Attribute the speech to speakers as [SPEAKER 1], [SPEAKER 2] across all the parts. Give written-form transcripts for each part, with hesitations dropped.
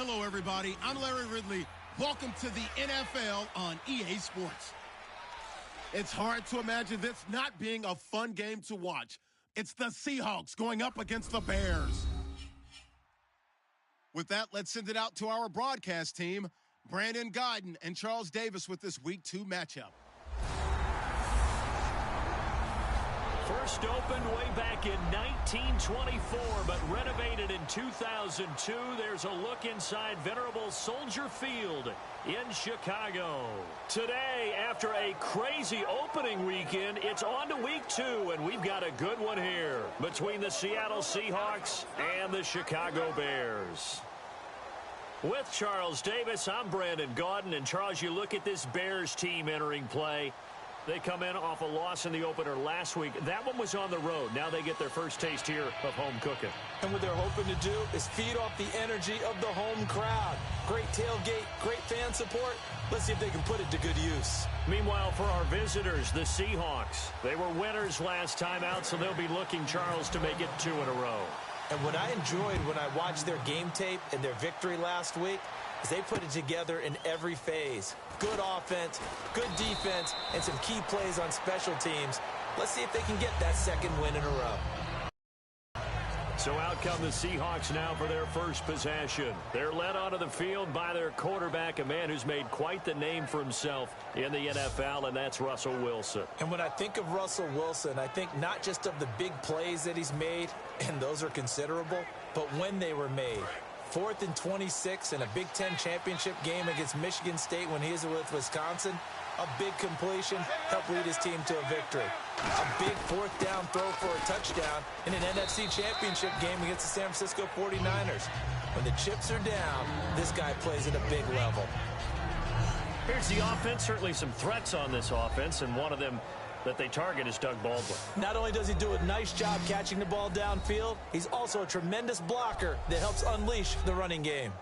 [SPEAKER 1] Hello, everybody. I'm Larry Ridley. Welcome to the NFL on EA Sports. It's hard to imagine this not being a fun game to watch. It's the Seahawks going up against the Bears. With that, let's send it out to our broadcast team, Brandon Gaudin and Charles Davis with this Week 2 matchup.
[SPEAKER 2] First opened way back in 1924, but renovated in 2002. There's a look inside venerable Soldier Field in Chicago. Today, after a crazy opening weekend, it's on to Week 2, and we've got a good one here between the Seattle Seahawks and the Chicago Bears. With Charles Davis, I'm Brandon Gaudin, and Charles, you look at this Bears team entering play. They come in off a loss in the opener last week. That one was on the road. Now they get their first taste here of home cooking.
[SPEAKER 3] And what they're hoping to do is feed off the energy of the home crowd. Great tailgate, great fan support. Let's see if they can put it to good use.
[SPEAKER 2] Meanwhile, for our visitors, the Seahawks, they were winners last time out, so they'll be looking, Charles, to make it 2 in a row.
[SPEAKER 3] And what I enjoyed when I watched their game tape and their victory last week is they put it together in every phase. Good offense, good defense, and some key plays on special teams. Let's see if they can get that second win in a row.
[SPEAKER 2] So out come the Seahawks now for their first possession. They're led onto the field by their quarterback, a man who's made quite the name for himself in the NFL, and that's Russell Wilson.
[SPEAKER 3] And when I think of Russell Wilson, I think not just of the big plays that he's made, and those are considerable, but when they were made. 4th and 26 in a Big Ten championship game against Michigan State when he was with Wisconsin. A big completion helped lead his team to a victory. A big 4th down throw for a touchdown in an NFC championship game against the San Francisco 49ers. When the chips are down, this guy plays at a big level.
[SPEAKER 2] Here's the offense. Certainly some threats on this offense, and one of them that they target is Doug Baldwin.
[SPEAKER 3] Not only does he do a nice job catching the ball downfield, he's also a tremendous blocker that helps unleash the running game.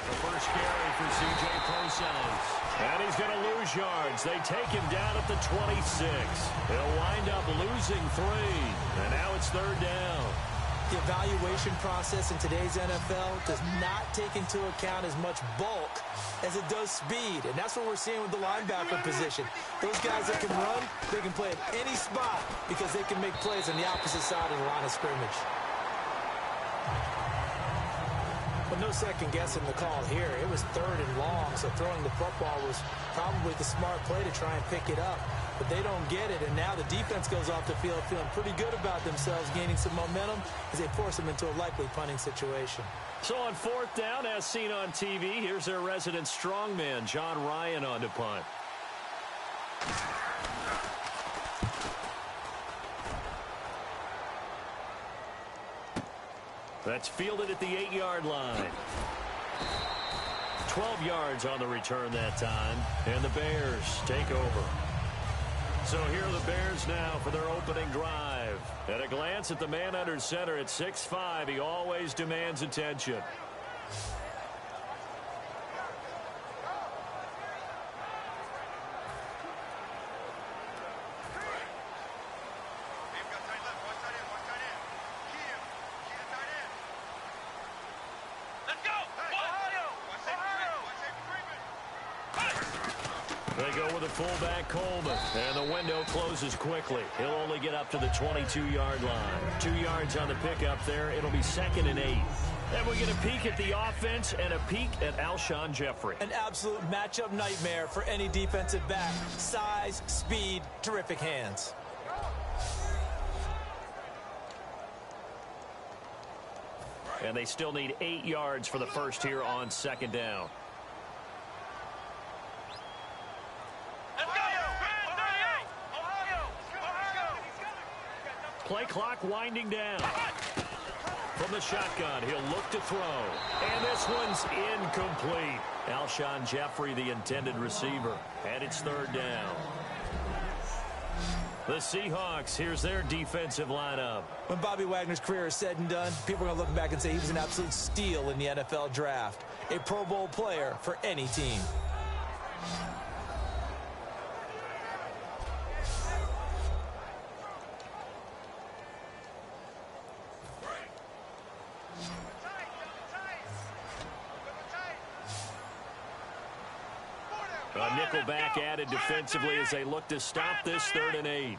[SPEAKER 2] The first carry for C.J. Prosise. And he's going to lose yards. They take him down at the 26. They'll wind up losing 3. And now it's 3rd down.
[SPEAKER 3] The evaluation process in today's NFL does not take into account as much bulk as it does speed. And that's what we're seeing with the linebacker position. Those guys that can run, they can play at any spot because they can make plays on the opposite side of the line of scrimmage. But no second guessing the call here. It was 3rd and long, so throwing the football was probably the smart play to try and pick it up. But they don't get it, and now the defense goes off the field feeling pretty good about themselves, gaining some momentum as they force them into a likely punting situation.
[SPEAKER 2] So on 4th down, as seen on TV, here's their resident strongman, John Ryan, on to punt. That's fielded at the 8-yard line. 12 yards on the return that time, and the Bears take over. So here are the Bears now for their opening drive. At a glance at the man under center at 6'5", he always demands attention. They go with a fullback, Coleman, and the window closes quickly. He'll only get up to the 22-yard line. 2 yards on the pickup there. It'll be 2nd and 8. Then we get a peek at the offense and a peek at Alshon Jeffrey.
[SPEAKER 3] An absolute matchup nightmare for any defensive back. Size, speed, terrific hands.
[SPEAKER 2] And they still need 8 yards for the first here on 2nd down. Play clock winding down. From the shotgun, he'll look to throw. And this one's incomplete. Alshon Jeffrey, the intended receiver. And it's 3rd down. The Seahawks, here's their defensive lineup.
[SPEAKER 3] When Bobby Wagner's career is said and done, people are going to look back and say he was an absolute steal in the NFL draft. A Pro Bowl player for any team.
[SPEAKER 2] A nickelback added defensively as they look to stop this 3rd and 8.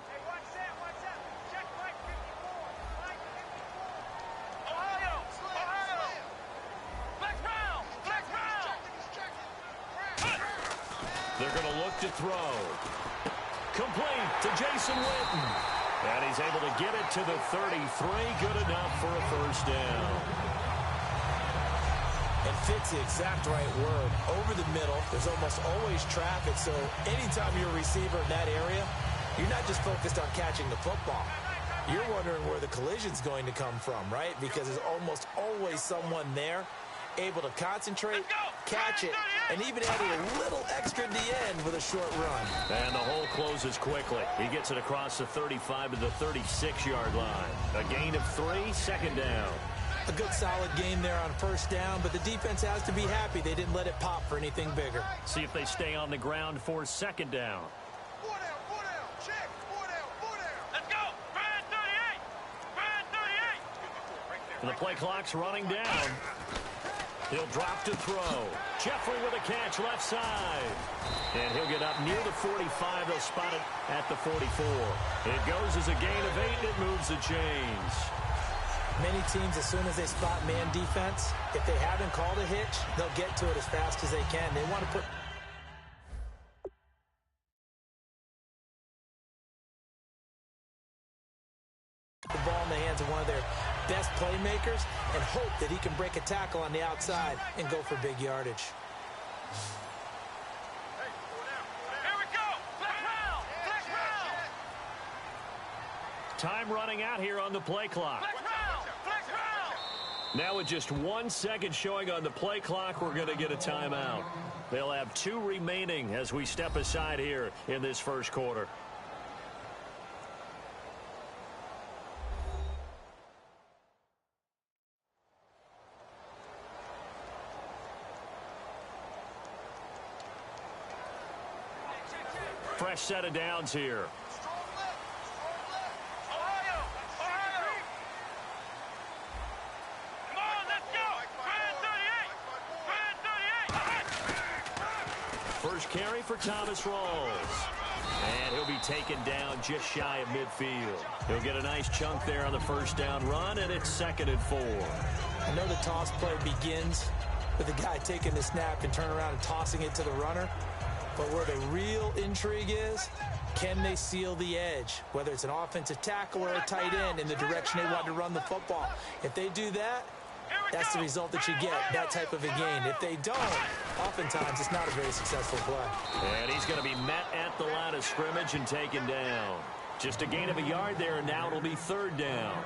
[SPEAKER 2] They're going to look to throw. Complete to Jason Witten. And he's able to get it to the 33. Good enough for a first down.
[SPEAKER 3] And fits the exact right word. Over the middle, there's almost always traffic, so anytime you're a receiver in that area, you're not just focused on catching the football. You're wondering where the collision's going to come from, right? Because there's almost always someone there able to concentrate, catch it, and even adding a little extra at the end with a short run.
[SPEAKER 2] And the hole closes quickly. He gets it across the 35 to the 36-yard line. A gain of 3, 2nd down.
[SPEAKER 3] A good solid game there on first down, but the defense has to be happy they didn't let it pop for anything bigger.
[SPEAKER 2] See if they stay on the ground for 2nd down.
[SPEAKER 4] 4 down, check, 4 down. Let's go, Brad 38, Brad 38.
[SPEAKER 2] And the play clock's running down. He'll drop to throw. Jeffrey with a catch left side. And he'll get up near the 45. They'll spot it at the 44. It goes as a gain of 8. It moves the chains.
[SPEAKER 3] Many teams, as soon as they spot man defense, if they haven't called a hitch, they'll get to it as fast as they can. They want to put the ball in the hands of one of their best playmakers and hope that he can break a tackle on the outside and go for big yardage.
[SPEAKER 4] Here we go, flex round.
[SPEAKER 2] Time running out here on the play clock.
[SPEAKER 4] Flex round.
[SPEAKER 2] Now with just 1 second showing on the play clock, we're going to get a timeout. They'll have 2 remaining as we step aside here in this first quarter. Fresh set of downs here. First carry for Thomas Rawls. And he'll be taken down just shy of midfield. He'll get a nice chunk there on the first down run, and it's 2nd and 4.
[SPEAKER 3] I know the toss play begins with the guy taking the snap and turn around and tossing it to the runner. But where the real intrigue is, can they seal the edge? Whether it's an offensive tackle or a tight end in the direction they want to run the football. If they do that, that's the result that you get, that type of a gain. If they don't, oftentimes it's not a very successful play.
[SPEAKER 2] And he's going to be met at the line of scrimmage and taken down. Just a gain of a yard there, and now it'll be 3rd down.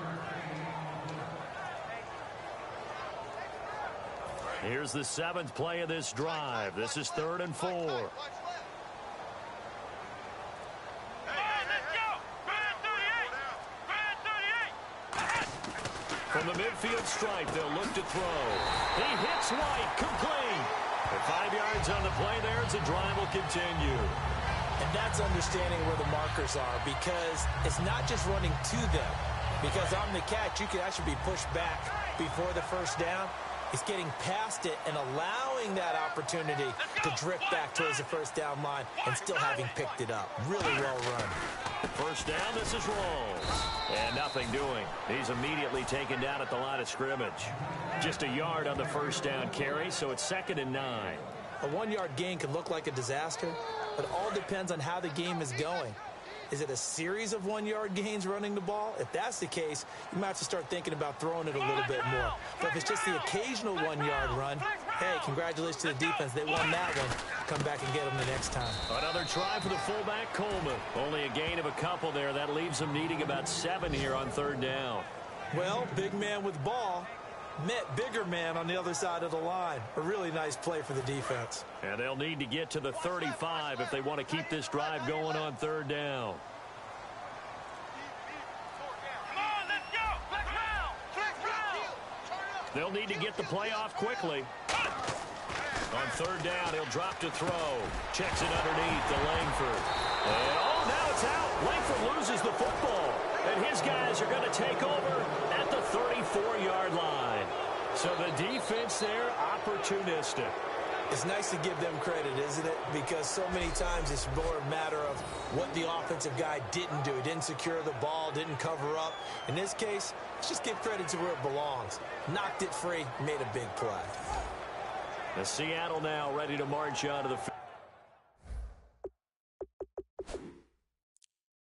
[SPEAKER 2] Here's the 7th play of this drive. This is 3rd and 4. From the midfield stripe, they'll look to throw. He hits White, complete. And 5 yards on the play there as the drive will continue.
[SPEAKER 3] And that's understanding where the markers are, because it's not just running to them. Because on the catch, you can actually be pushed back before the first down. It's getting past it and allowing that opportunity to drift back towards the first down line and still having picked it up. Really well run.
[SPEAKER 2] First down, this is Rawls. And nothing doing. He's immediately taken down at the line of scrimmage. Just a yard on the first down carry, so it's 2nd and 9.
[SPEAKER 3] A 1-yard gain can look like a disaster, but it all depends on how the game is going. Is it a series of 1-yard gains running the ball? If that's the case, you might have to start thinking about throwing it a little bit more. But if it's just the occasional 1-yard run, hey, congratulations to the defense. They won that one. Come back and get them the next time.
[SPEAKER 2] Another try for the fullback, Coleman. Only a gain of a couple there. That leaves them needing about 7 here on 3rd down.
[SPEAKER 3] Well, big man with ball met bigger man on the other side of the line. A really nice play for the defense.
[SPEAKER 2] And they'll need to get to the 35 if they want to keep this drive going on 3rd down. They'll need to get the play off quickly. On third down, he'll drop to throw. Checks it underneath to Langford. And, oh, now it's out. Langford loses the football. And his guys are going to take over at the 34-yard line. So the defense there, opportunistic.
[SPEAKER 3] It's nice to give them credit, isn't it? Because so many times it's more a matter of what the offensive guy didn't do. Didn't secure the ball, didn't cover up. In this case, let's just give credit to where it belongs. Knocked it free, made a big play.
[SPEAKER 2] The Seattle now ready to march out of the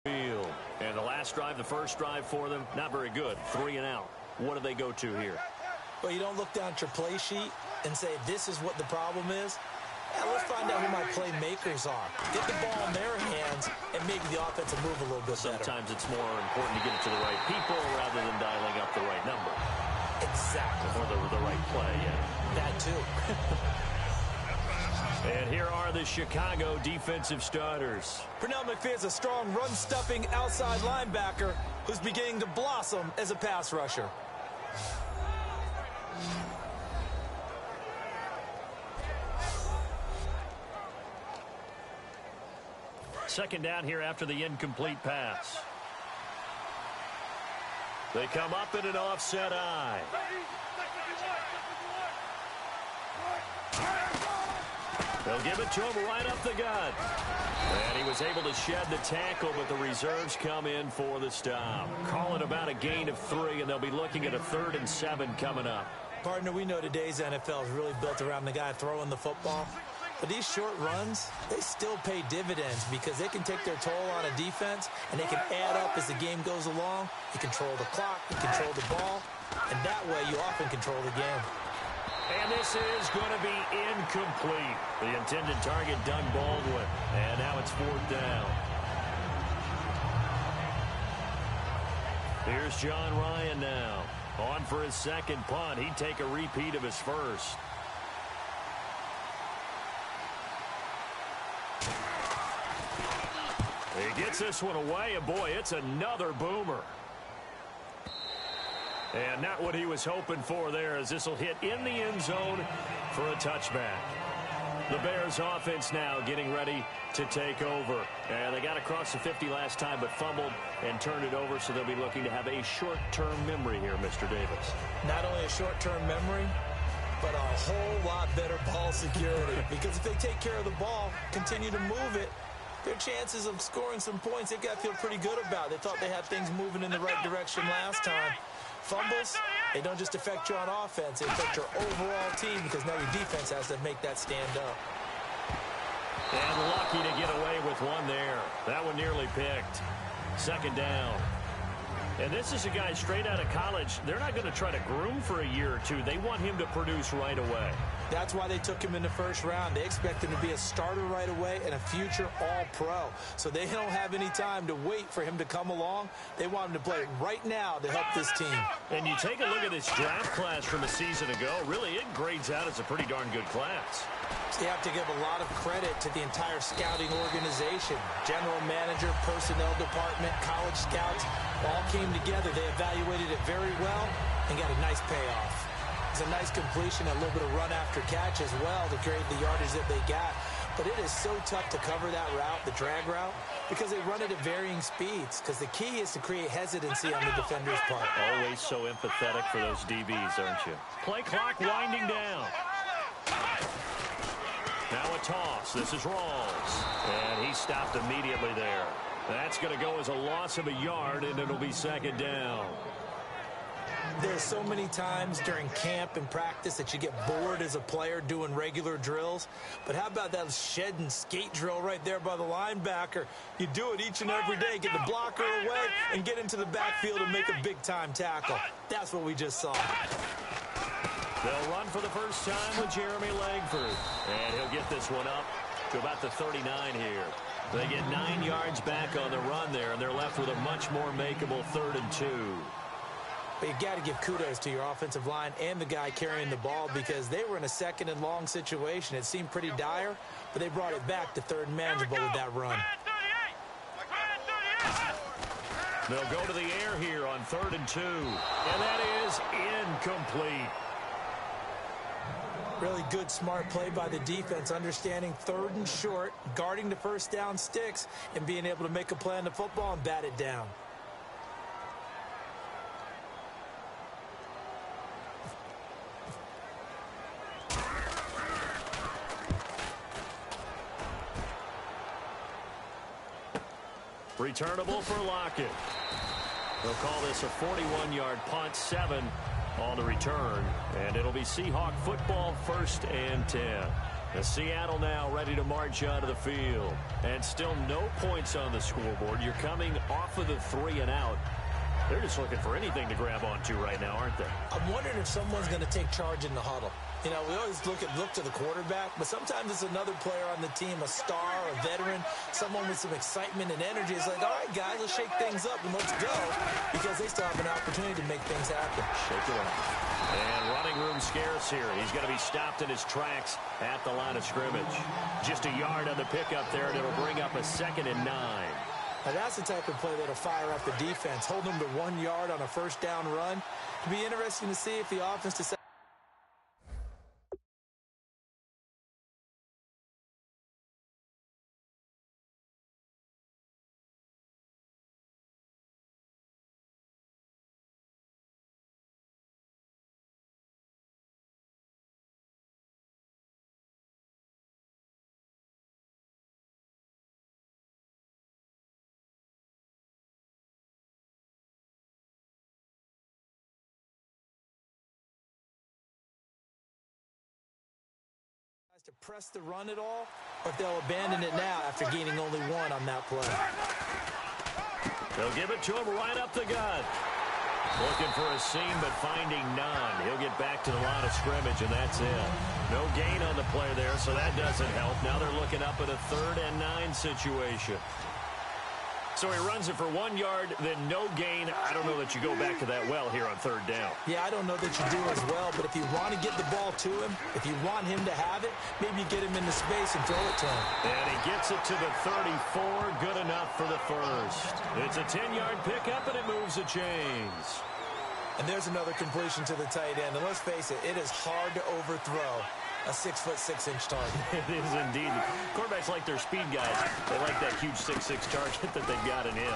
[SPEAKER 2] field. And the last drive, the first drive for them, not very good. 3 and out. What do they go to here?
[SPEAKER 3] Well, you don't look down at your play sheet and say, this is what the problem is. Yeah, let's find out who my playmakers are. Get the ball in their hands, and maybe the offense will move a little bit better.
[SPEAKER 2] Sometimes it's more important to get it to the right people rather than dialing up the right number.
[SPEAKER 3] Exactly.
[SPEAKER 2] Or the right play, yeah.
[SPEAKER 3] That too.
[SPEAKER 2] And here are the Chicago defensive starters.
[SPEAKER 3] Pernell McPhee is a strong run-stuffing outside linebacker who's beginning to blossom as a pass rusher.
[SPEAKER 2] Second down here after the incomplete pass. They come up in an offset eye. They'll give it to him right up the gut. And he was able to shed the tackle, but the reserves come in for the stop. Call it about a gain of 3, and they'll be looking at a 3rd and 7 coming up.
[SPEAKER 3] Partner, we know today's NFL is really built around the guy throwing the football. But these short runs, they still pay dividends because they can take their toll on a defense, and they can add up as the game goes along. You control the clock, you control the ball, and that way you often control the game.
[SPEAKER 2] And this is going to be incomplete. The intended target, Doug Baldwin. And now it's 4th down. Here's John Ryan now. On for his second punt. He'd take a repeat of his first. He gets this one away, and boy, it's another boomer. And not what he was hoping for there, as this will hit in the end zone for a touchback. The Bears offense now getting ready to take over. And they got across the 50 last time, but fumbled and turned it over, so they'll be looking to have a short-term memory here, Mr. Davis.
[SPEAKER 3] Not only a short-term memory, but a whole lot better ball security. Because if they take care of the ball, continue to move it, their chances of scoring some points, they've got to feel pretty good about. They thought they had things moving in the right direction last time. Fumbles, they don't just affect you on offense, they affect your overall team because now your defense has to make that stand up.
[SPEAKER 2] And lucky to get away with one there. That one nearly picked. Second down. And this is a guy straight out of college. They're not going to try to groom for a year or two. They want him to produce right away.
[SPEAKER 3] That's why they took him in the first round. They expect him to be a starter right away and a future all-pro. So they don't have any time to wait for him to come along. They want him to play right now to help this team.
[SPEAKER 2] And you take a look at this draft class from a season ago. Really, it grades out as a pretty darn good class.
[SPEAKER 3] So you have to give a lot of credit to the entire scouting organization. General manager, personnel department, college scouts all came together. They evaluated it very well and got a nice payoff. It's a nice completion, a little bit of run after catch as well to create the yardage that they got. But it is so tough to cover that route, the drag route, because they run it at varying speeds. Because the key is to create hesitancy on the defender's part.
[SPEAKER 2] Always so empathetic for those DBs, aren't you? Play clock winding down. Now a toss. This is Rawls. And he stopped immediately there. That's going to go as a loss of a yard, and it'll be second down.
[SPEAKER 3] There's so many times during camp and practice that you get bored as a player doing regular drills. But how about that shed and skate drill right there by the linebacker? You do it each and every day. Get the blocker away and get into the backfield and make a big-time tackle. That's what we just saw.
[SPEAKER 2] They'll run for the first time with Jeremy Langford. And he'll get this one up to about the 39 here. They get 9 yards back on the run there, and they're left with a much more makeable 3rd and 2.
[SPEAKER 3] But you got to give kudos to your offensive line and the guy carrying the ball because they were in a 2nd and long situation. It seemed pretty dire, but they brought it back to 3rd and manageable with that run.
[SPEAKER 2] They'll go to the air here on 3rd and 2. And that is incomplete.
[SPEAKER 3] Really good, smart play by the defense, understanding third and short, guarding the first down sticks, and being able to make a play on the football and bat it down.
[SPEAKER 2] Returnable for Lockett. They'll call this a 41-yard punt, 7 on the return, and it'll be Seahawk football, 1st and 10. The Seattle now ready to march onto the field, and still no points on the scoreboard. You're coming off of the 3 and out. They're just looking for anything to grab onto right now, aren't they?
[SPEAKER 3] I'm wondering if someone's going to take charge in the huddle. You know, we always look to the quarterback, but sometimes it's another player on the team, a star, a veteran, someone with some excitement and energy. It's like, all right, guys, let's shake things up and let's go, because they still have an opportunity to make things happen.
[SPEAKER 2] Shake it up. And running room scarce here. He's going to be stopped in his tracks at the line of scrimmage. Just a yard on the pickup there, and it'll bring up a 2nd and 9.
[SPEAKER 3] Now, that's the type of play that'll fire up the defense, hold them to 1 yard on a first down run. It'll be interesting to see if the offense decides. To press the run at all, or if they'll abandon it now after gaining only 1 on that play.
[SPEAKER 2] They'll give it to him right up the gut. Looking for a seam, but finding none. He'll get back to the line of scrimmage, and that's it. No gain on the play there, so that doesn't help. Now they're looking up at a 3rd and 9 situation. So he runs it for 1 yard, then no gain. I don't know that you go back to that well here on 3rd down.
[SPEAKER 3] Yeah, I don't know that you do as well, but if you want to get the ball to him, if you want him to have it, maybe you get him into space and throw it to him.
[SPEAKER 2] And he gets it to the 34. Good enough for the 1st. It's a 10-yard pickup, and it moves the chains.
[SPEAKER 3] And there's another completion to the tight end. And let's face it, it is hard to overthrow a 6'6" target.
[SPEAKER 2] It is indeed. Quarterbacks like their speed guys. They like that huge 6'6" target that they've got in him.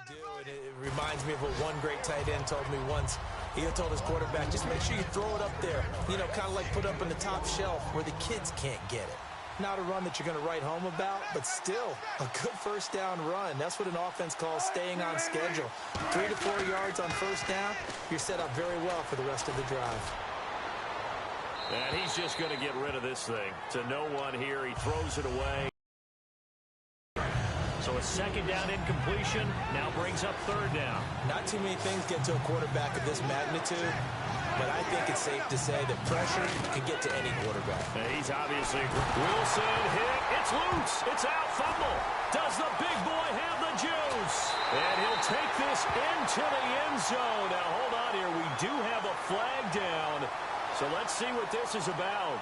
[SPEAKER 3] Do, and it reminds me of what one great tight end told me once. He told his quarterback, just make sure you throw it up there, you know, kind of like put up on the top shelf where the kids can't get it. Not a run that you're going to write home about, but still a good first down run. That's what an offense calls staying on schedule. 3 to 4 yards on first down, you're set up very well for the rest of the drive.
[SPEAKER 2] And he's just going to get rid of this thing. To no one here. He throws it away. So a 2nd down incompletion now brings up 3rd down.
[SPEAKER 3] Not too many things get to a quarterback of this magnitude, but I think it's safe to say that pressure can get to any quarterback.
[SPEAKER 2] And he's obviously Wilson hit. It's loose. It's out. Fumble. Does the big boy have the juice? And he'll take this into the end zone. Now hold on here. We do have a flag down. So let's see what this is about.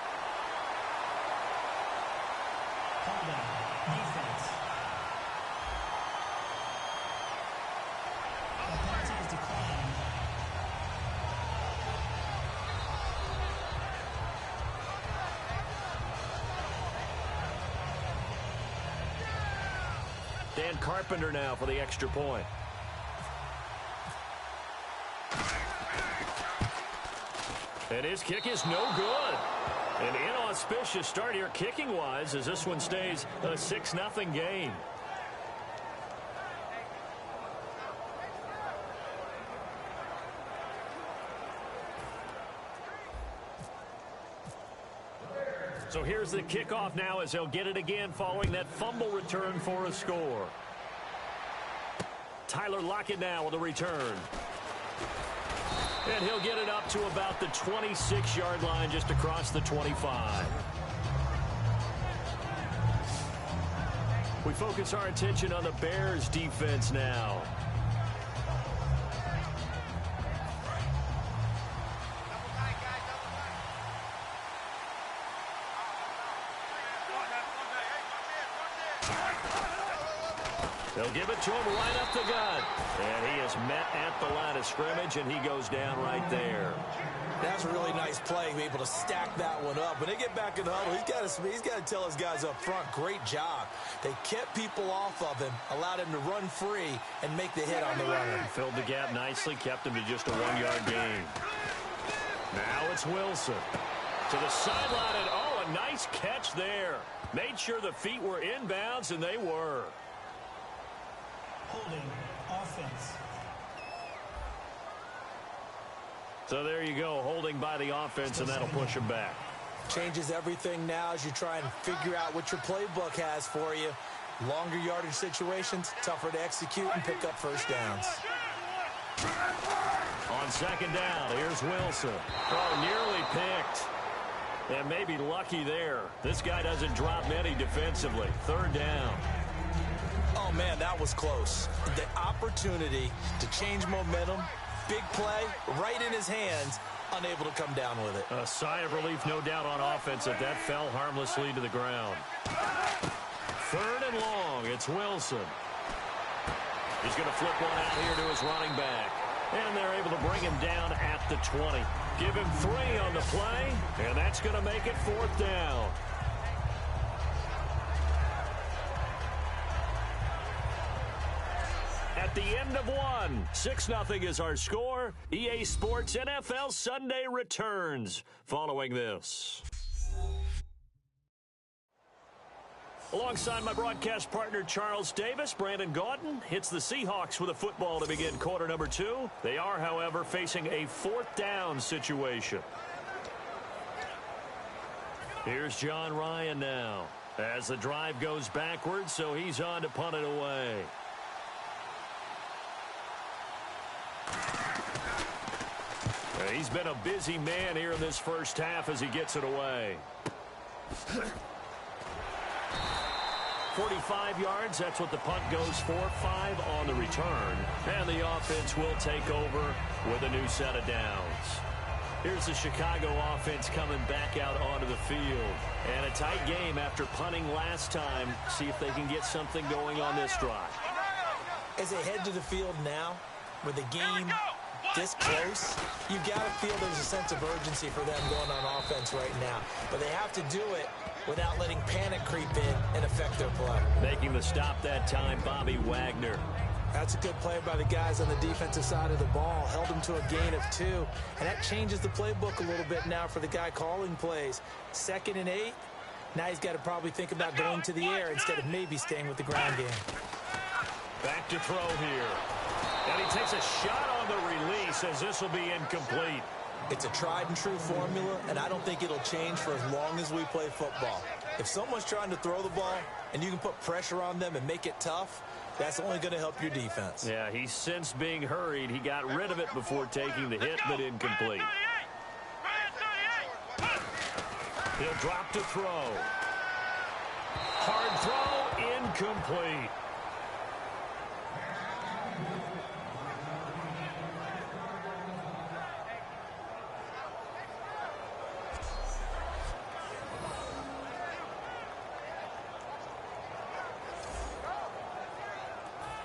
[SPEAKER 2] Dan Carpenter now for the extra point. And his kick is no good. An inauspicious start here kicking-wise as this one stays a 6-0 game. So here's the kickoff now as they'll get it again following that fumble return for a score. Tyler Lockett now with a return. And he'll get it up to about the 26-yard line, just across the 25. We focus our attention on the Bears defense now. They'll give it to him right up the gut. And he is met at the line of scrimmage, and he goes down right there.
[SPEAKER 3] That's a really nice play, be able to stack that one up. When they get back in the huddle, he's got to tell his guys up front, great job. They kept people off of him, allowed him to run free, and make the hit on the runner.
[SPEAKER 2] Filled the gap nicely, kept him to just a 1-yard gain. Now it's Wilson. To the sideline, and oh, a nice catch there. Made sure the feet were inbounds, and they were.
[SPEAKER 5] Holding offense.
[SPEAKER 2] So there you go, holding by the offense, and that'll push him back.
[SPEAKER 3] Changes everything now as you try and figure out what your playbook has for you. Longer yardage situations, tougher to execute and pick up first downs.
[SPEAKER 2] On second down, here's Wilson. Oh, nearly picked. And maybe lucky there. This guy doesn't drop many defensively. Third down.
[SPEAKER 3] Oh, man, that was close. The opportunity to change momentum, big play, right in his hands, unable to come down with it.
[SPEAKER 2] A sigh of relief, no doubt, on offense that fell harmlessly to the ground. Third and long, it's Wilson. He's going to flip one out here to his running back. And they're able to bring him down at the 20. Give him 3 on the play, and that's going to make it 4th down. At the end of one, 6-0 is our score. EA Sports NFL Sunday returns following this. Alongside my broadcast partner, Charles Davis, Brandon Gaudin hits the Seahawks with a football to begin quarter number 2. They are, however, facing a 4th down situation. Here's John Ryan now as the drive goes backwards, so he's on to punt it away. He's been a busy man here in this first half as he gets it away. 45 yards, that's what the punt goes for. 5 on the return. And the offense will take over with a new set of downs. Here's the Chicago offense coming back out onto the field. And a tight game after punting last time. See if they can get something going on this drive.
[SPEAKER 3] As they head to the field now, with the game this close, you got to feel there's a sense of urgency for them going on offense right now. But they have to do it without letting panic creep in and affect their play.
[SPEAKER 2] Making the stop that time, Bobby Wagner.
[SPEAKER 3] That's a good play by the guys on the defensive side of the ball. Held them to a gain of 2. And that changes the playbook a little bit now for the guy calling plays. 2nd and 8. Now he's got to probably think about going to the air instead of maybe staying with the ground game.
[SPEAKER 2] Back to throw here. And he takes a shot on the release as this will be incomplete.
[SPEAKER 3] It's a tried and true formula, and I don't think it'll change for as long as we play football. If someone's trying to throw the ball and you can put pressure on them and make it tough, that's only going to help your defense.
[SPEAKER 2] Yeah, he sensed being hurried. He got rid of it before taking the hit, but incomplete. He'll drop to throw. Hard throw, incomplete.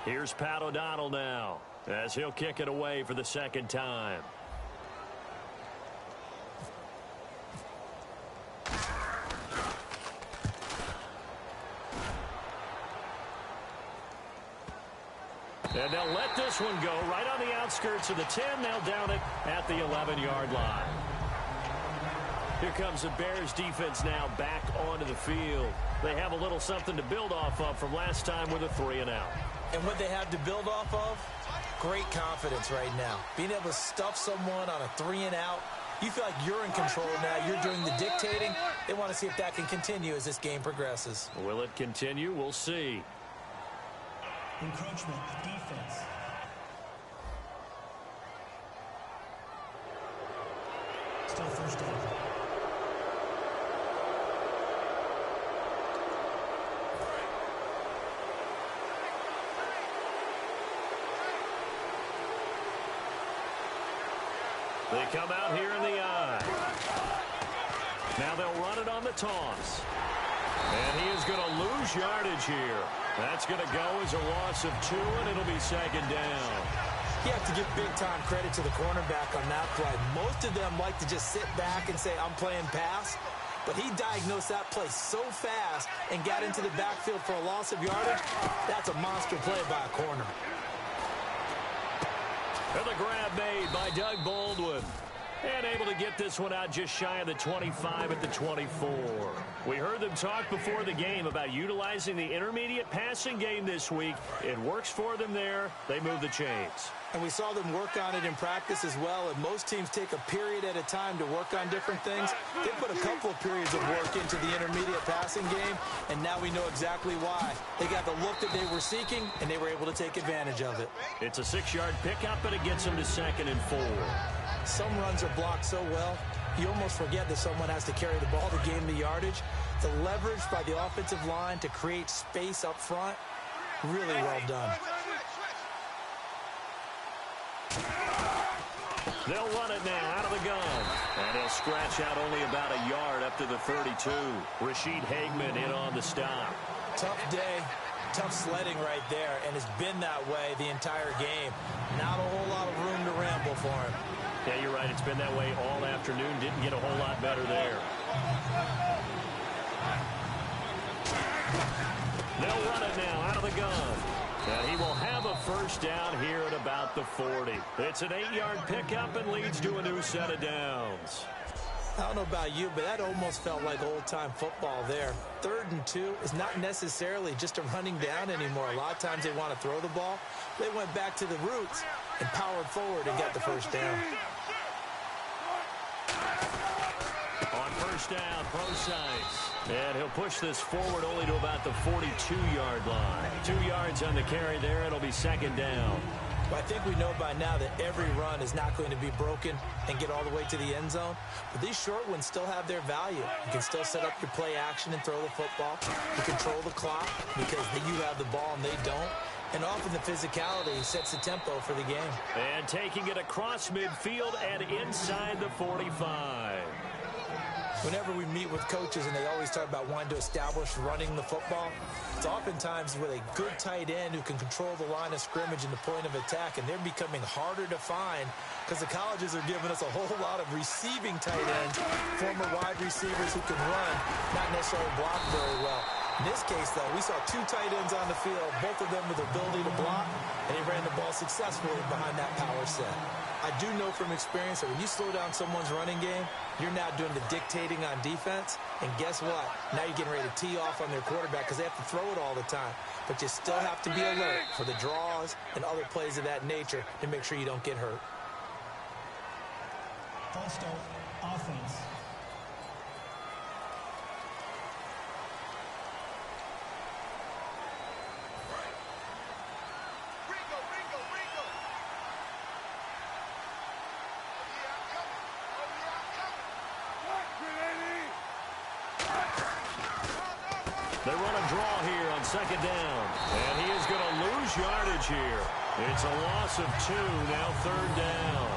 [SPEAKER 2] Here's Pat O'Donnell now as he'll kick it away for the 2nd time. And they'll let this one go right on the outskirts of the 10. They'll down it at the 11-yard line. Here comes the Bears defense now back onto the field. They have a little something to build off of from last time with a 3-and-out.
[SPEAKER 3] And what they have to build off of, great confidence right now. Being able to stuff someone on a 3-and-out You feel like you're in control now. You're doing the dictating. They want to see if that can continue as this game progresses.
[SPEAKER 2] Will it continue? We'll see.
[SPEAKER 5] Encroachment, defense. Still first down.
[SPEAKER 2] They come out here in the eye. Now they'll run it on the toss. And he is going to lose yardage here. That's going to go as a loss of 2, and it'll be second down.
[SPEAKER 3] You have to give big-time credit to the cornerback on that play. Most of them like to just sit back and say, I'm playing pass. But he diagnosed that play so fast and got into the backfield for a loss of yardage. That's a monster play by a corner.
[SPEAKER 2] And the grab made by Doug Baldwin. And able to get this one out just shy of the 25 at the 24. We heard them talk before the game about utilizing the intermediate passing game this week. It works for them there. They move the chains.
[SPEAKER 3] And we saw them work on it in practice as well. And most teams take a period at a time to work on different things. They put a couple of periods of work into the intermediate passing game, and now we know exactly why. They got the look that they were seeking, and they were able to take advantage of it.
[SPEAKER 2] It's a 6-yard pickup, and it gets them to 2nd and 4.
[SPEAKER 3] Some runs are blocked so well, you almost forget that someone has to carry the ball to gain the yardage. The leverage by the offensive line to create space up front, really well done.
[SPEAKER 2] They'll run it now out of the gun. And he'll scratch out only about a yard up to the 32. Rashid Hageman in on the stop.
[SPEAKER 3] Tough day, tough sledding right there, and it's been that way the entire game. Not a whole lot of room to ramble for him.
[SPEAKER 2] Yeah, you're right. It's been that way all afternoon. Didn't get a whole lot better there. They'll run it now out of the gun. And he will have a first down here at about the 40. It's an 8-yard pickup and leads to a new set of downs.
[SPEAKER 3] I don't know about you, but that almost felt like old-time football there. 3rd and 2 is not necessarily just a running down anymore. A lot of times they want to throw the ball. They went back to the roots and powered forward and got the first down.
[SPEAKER 2] On first down, Prosise. And he'll push this forward only to about the 42-yard line. 2 yards on the carry there. It'll be second down.
[SPEAKER 3] But I think we know by now that every run is not going to be broken and get all the way to the end zone. But these short ones still have their value. You can still set up your play action and throw the football. You control the clock because you have the ball and they don't. And often the physicality sets the tempo for the game.
[SPEAKER 2] And taking it across midfield and inside the 45.
[SPEAKER 3] Whenever we meet with coaches and they always talk about wanting to establish running the football, it's oftentimes with a good tight end who can control the line of scrimmage and the point of attack, and they're becoming harder to find because the colleges are giving us a whole lot of receiving tight ends, former wide receivers who can run, not necessarily block very well. In this case, though, we saw 2 tight ends on the field, both of them with the ability to block, and he ran the ball successfully behind that power set. I do know from experience that when you slow down someone's running game, you're now doing the dictating on defense, and guess what? Now you're getting ready to tee off on their quarterback because they have to throw it all the time. But you still have to be alert for the draws and other plays of that nature to make sure you don't get hurt.
[SPEAKER 5] False start, offense.
[SPEAKER 2] They run a draw here on second down. And he is going to lose yardage here. It's a loss of 2, now 3rd down.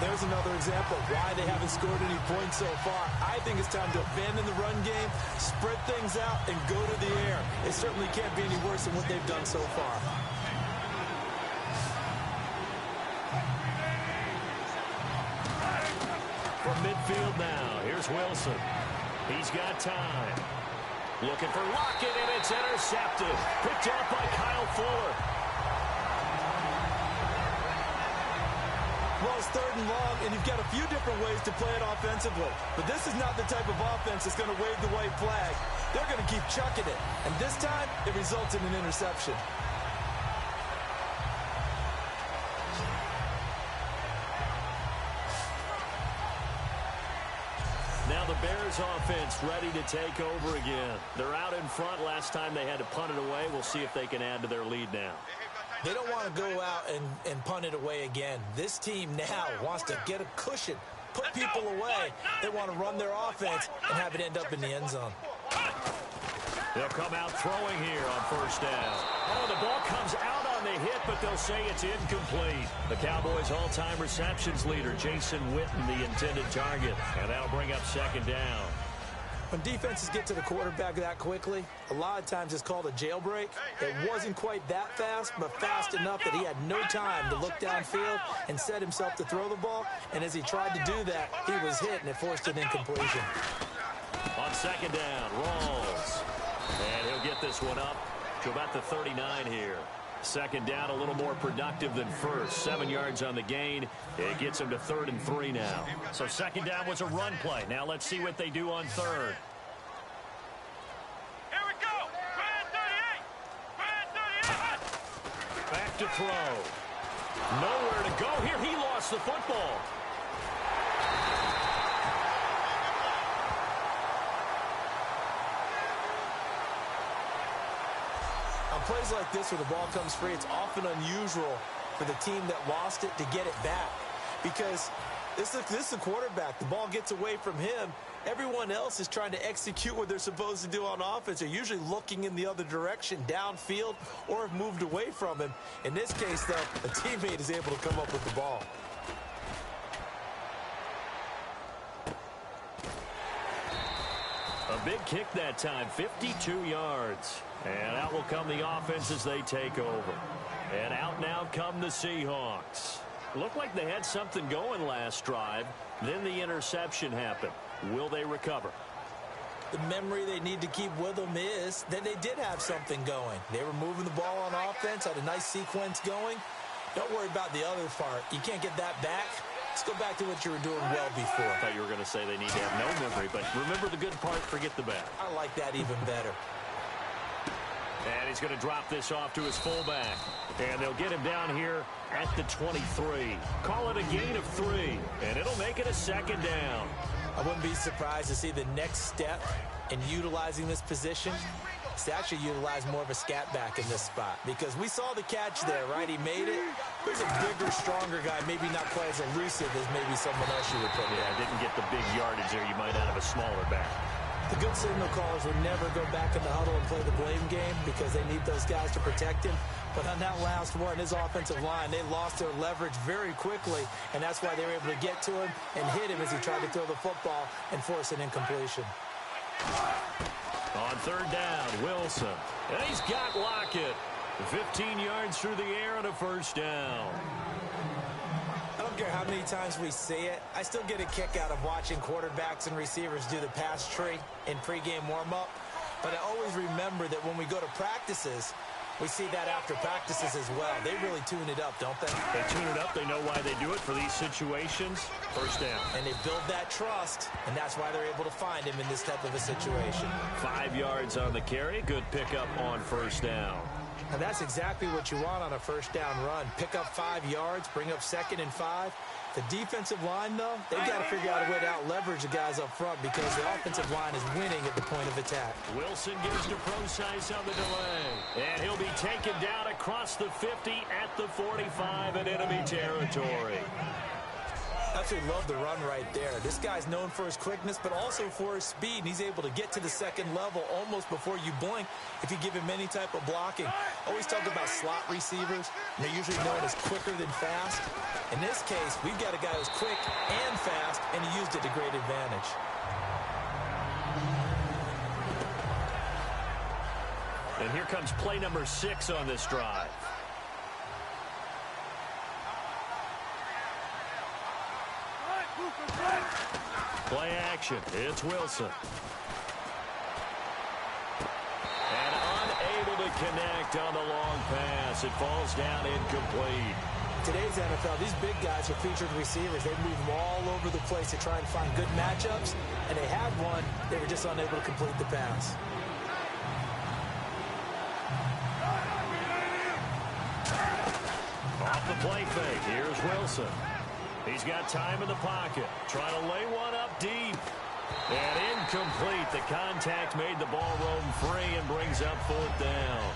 [SPEAKER 3] There's another example of why they haven't scored any points so far. I think it's time to abandon the run game, spread things out, and go to the air. It certainly can't be any worse than what they've done so far.
[SPEAKER 2] From midfield now, here's Wilson. He's got time. Looking for Lockett, and it's intercepted. Picked up by Kyle Fuller.
[SPEAKER 3] Well, it's 3rd and long, and you've got a few different ways to play it offensively. But this is not the type of offense that's going to wave the white flag. They're going to keep chucking it. And this time, it results in an interception.
[SPEAKER 2] Bears offense ready to take over again. They're out in front. Last time they had to punt it away. We'll see if they can add to their lead now.
[SPEAKER 3] They don't want to go out and punt it away again. This team now wants to get a cushion, put people away. They want to run their offense and have it end up in the end zone.
[SPEAKER 2] They'll come out throwing here on first down. Oh, the ball comes out on the hit, but they'll say it's incomplete. The Cowboys' all-time receptions leader, Jason Witten, the intended target. And that'll bring up second down.
[SPEAKER 3] When defenses get to the quarterback that quickly, a lot of times it's called a jailbreak. It wasn't quite that fast, but fast enough that he had no time to look downfield and set himself to throw the ball. And as he tried to do that, he was hit, and it forced an incompletion.
[SPEAKER 2] On second down, Rawls. And he'll get this one up to about the 39 here. Second down, a little more productive than first. 7 yards on the gain. It gets him to 3rd and 3 now. So second down was a run play. Now let's see what they do on third.
[SPEAKER 4] Here we go. Brad 38.
[SPEAKER 2] Back to throw. Nowhere to go here. He lost the football.
[SPEAKER 3] On plays like this where the ball comes free, it's often unusual for the team that lost it to get it back. Because this is the quarterback. The ball gets away from him. Everyone else is trying to execute what they're supposed to do on offense. They're usually looking in the other direction, downfield, or have moved away from him. In this case, though, a teammate is able to come up with the ball.
[SPEAKER 2] A big kick that time, 52 yards. And out will come the offense as they take over. And out now come the Seahawks. Looked like they had something going last drive. Then the interception happened. Will they recover?
[SPEAKER 3] The memory they need to keep with them is that they did have something going. They were moving the ball on offense, had a nice sequence going. Don't worry about the other part. You can't get that back. Let's go back to what you were doing well before.
[SPEAKER 2] I thought you were going to say they need to have no memory, but remember the good part, forget the bad.
[SPEAKER 3] I like that even better.
[SPEAKER 2] And he's going to drop this off to his fullback. And they'll get him down here at the 23. Call it a gain of 3. And it'll make it a second down.
[SPEAKER 3] I wouldn't be surprised to see the next step in utilizing this position is to actually utilize more of a scat back in this spot. Because we saw the catch there, right? He made it. He's a bigger, stronger guy, maybe not quite as elusive as maybe someone else you would put in.
[SPEAKER 2] Yeah, didn't get the big yardage there. You might out of a smaller back.
[SPEAKER 3] The good signal callers would never go back in the huddle and play the blame game because they need those guys to protect him. But on that last one, his offensive line, they lost their leverage very quickly, and that's why they were able to get to him and hit him as he tried to throw the football and force an incompletion.
[SPEAKER 2] On third down, Wilson. And he's got Lockett. 15 yards through the air and a first down.
[SPEAKER 3] I don't care how many times we see it. I still get a kick out of watching quarterbacks and receivers do the pass tree in pregame warm-up. But I always remember that when we go to practices, we see that after practices as well. They really tune it up, don't they?
[SPEAKER 2] They tune it up. They know why they do it for these situations. First down.
[SPEAKER 3] And they build that trust, and that's why they're able to find him in this type of a situation.
[SPEAKER 2] 5 yards on the carry. Good pickup on first down.
[SPEAKER 3] And that's exactly what you want on a first down run. Pick up 5 yards, bring up 2nd and 5. The defensive line, though, they've got to figure out a way to out-leverage the guys up front because the offensive line is winning at the point of attack.
[SPEAKER 2] Wilson gives to Procise on the delay. And he'll be taken down across the 50 at the 45 in enemy territory.
[SPEAKER 3] Absolutely love the run right there. This guy's known for his quickness, but also for his speed. And he's able to get to the second level almost before you blink if you give him any type of blocking. Always talk about slot receivers. They're usually known as quicker than fast. In this case, we've got a guy who's quick and fast, and he used it to great advantage.
[SPEAKER 2] And here comes play number 6 on this drive. Play action. It's Wilson. And unable to connect on the long pass. It falls down incomplete.
[SPEAKER 3] Today's NFL, these big guys are featured receivers. They move all over the place to try and find good matchups. And they had one. They were just unable to complete the pass.
[SPEAKER 2] Off the play fake. Here's Wilson. He's got time in the pocket. Trying to lay one up deep. And Incomplete. The contact made the ball roam free and brings up 4th down.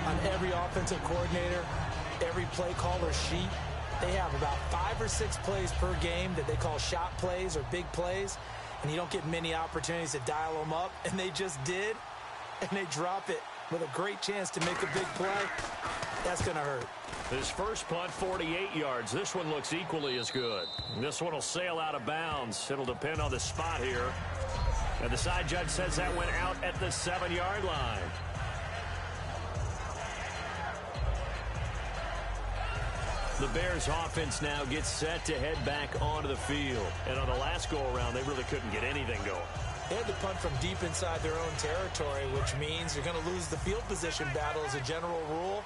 [SPEAKER 3] On every offensive coordinator, every play caller sheet, they have about 5 or 6 plays per game that they call shot plays or big plays, and you don't get many opportunities to dial them up, and they just did, and they drop it with a great chance to make a big play. That's going to hurt.
[SPEAKER 2] His first punt, 48 yards. This one looks equally as good. This one will sail out of bounds. It'll depend on the spot here. And the side judge says that went out at the 7-yard line. The Bears offense now gets set to head back onto the field. And on the last go-around, they really couldn't get anything going.
[SPEAKER 3] They had to punt from deep inside their own territory, which means you're going to lose the field position battle as a general rule.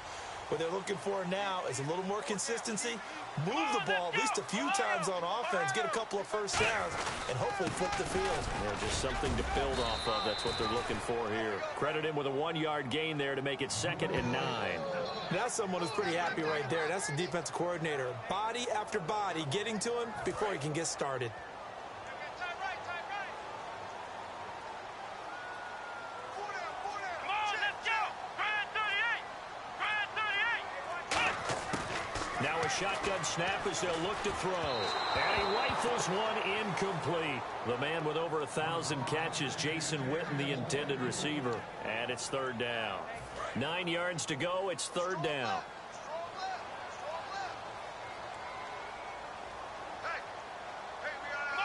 [SPEAKER 3] What they're looking for now is a little more consistency, move the ball at least a few times on offense, get a couple of first downs, and hopefully flip the field.
[SPEAKER 2] Yeah, just something to build off of. That's what they're looking for here. Credit him with a 1-yard gain there to make it 2nd and 9.
[SPEAKER 3] That's someone who's pretty happy right there. That's the defensive coordinator. Body after body getting to him before he can get started.
[SPEAKER 2] Now a shotgun snap as they'll look to throw. And he rifles one incomplete. The man with over 1,000 catches, Jason Witten, the intended receiver. And it's 3rd down. 9 yards to go. It's 3rd down.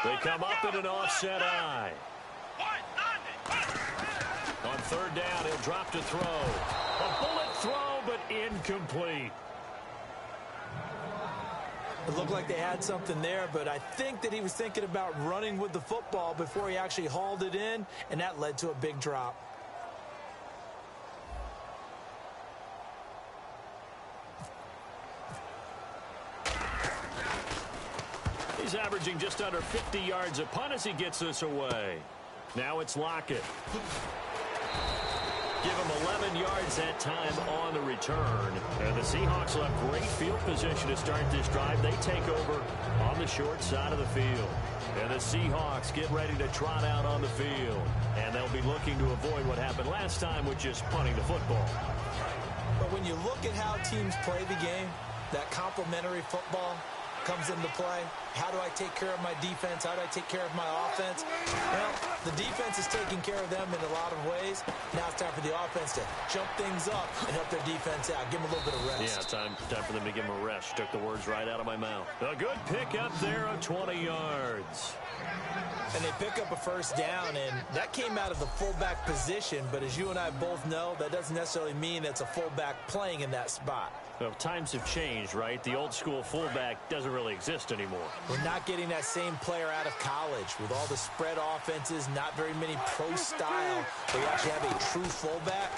[SPEAKER 2] They come up in an offset eye. On 3rd down, he'll drop to throw. A bullet throw, but incomplete.
[SPEAKER 3] It looked like they had something there, but I think that he was thinking about running with the football before he actually hauled it in, and that led to a big drop.
[SPEAKER 2] He's averaging just under 50 yards a punt as he gets this away. Now it's Lockett. Give him 11 yards that time on the return. And the Seahawks will have great field position to start this drive. They take over on the short side of the field. And the Seahawks get ready to trot out on the field. And they'll be looking to avoid what happened last time, which is punting the football.
[SPEAKER 3] But when you look at how teams play the game, that complementary football comes into play. How do I take care of my defense? How do I take care of my offense? Well, the defense is taking care of them in a lot of ways. Now it's time for the offense to jump things up and help their defense out. Give them a little bit of rest.
[SPEAKER 2] Yeah, time for them to give them a rest. Took the words right out of my mouth. A good pick up there of 20 yards.
[SPEAKER 3] And they pick up a first down, and that came out of the fullback position. But as you and I both know, that doesn't necessarily mean that's a fullback playing in that spot.
[SPEAKER 2] Well, times have changed, right? The old school fullback doesn't really exist anymore.
[SPEAKER 3] We're not getting that same player out of college with all the spread offenses, not very many pro style. Where you actually have a true fullback.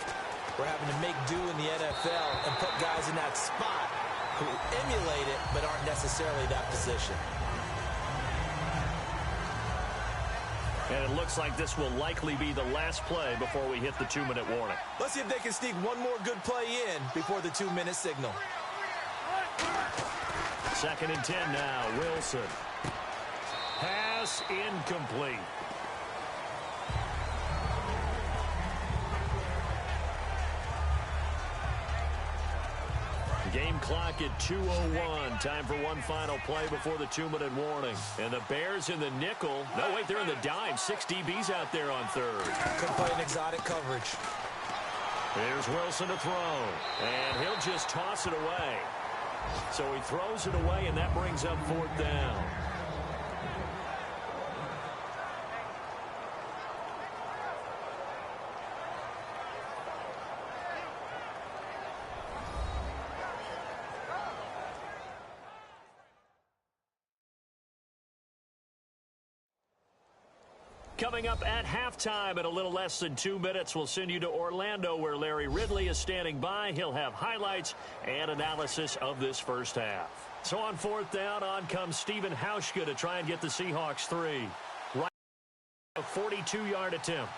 [SPEAKER 3] We're having to make do in the NFL and put guys in that spot who emulate it but aren't necessarily that position.
[SPEAKER 2] And it looks like this will likely be the last play before we hit the 2-minute warning.
[SPEAKER 3] Let's see if they can sneak one more good play in before the 2-minute signal.
[SPEAKER 2] 2nd and 10 now. Wilson. Pass incomplete. Game clock at 2:01. Time for one final play before the 2-minute warning. And the Bears in the nickel. No, wait, they're in the dime. 6 DBs out there on 3rd.
[SPEAKER 3] Could play an exotic coverage.
[SPEAKER 2] There's Wilson to throw. And he'll just toss it away. So he throws it away, and that brings up 4th down. Coming up at halftime in a little less than 2 minutes, we'll send you to Orlando where Larry Ridley is standing by. He'll have highlights and analysis of this first half. So on 4th down, on comes Stephen Hauschka to try and get the Seahawks 3. Right, a 42-yard attempt.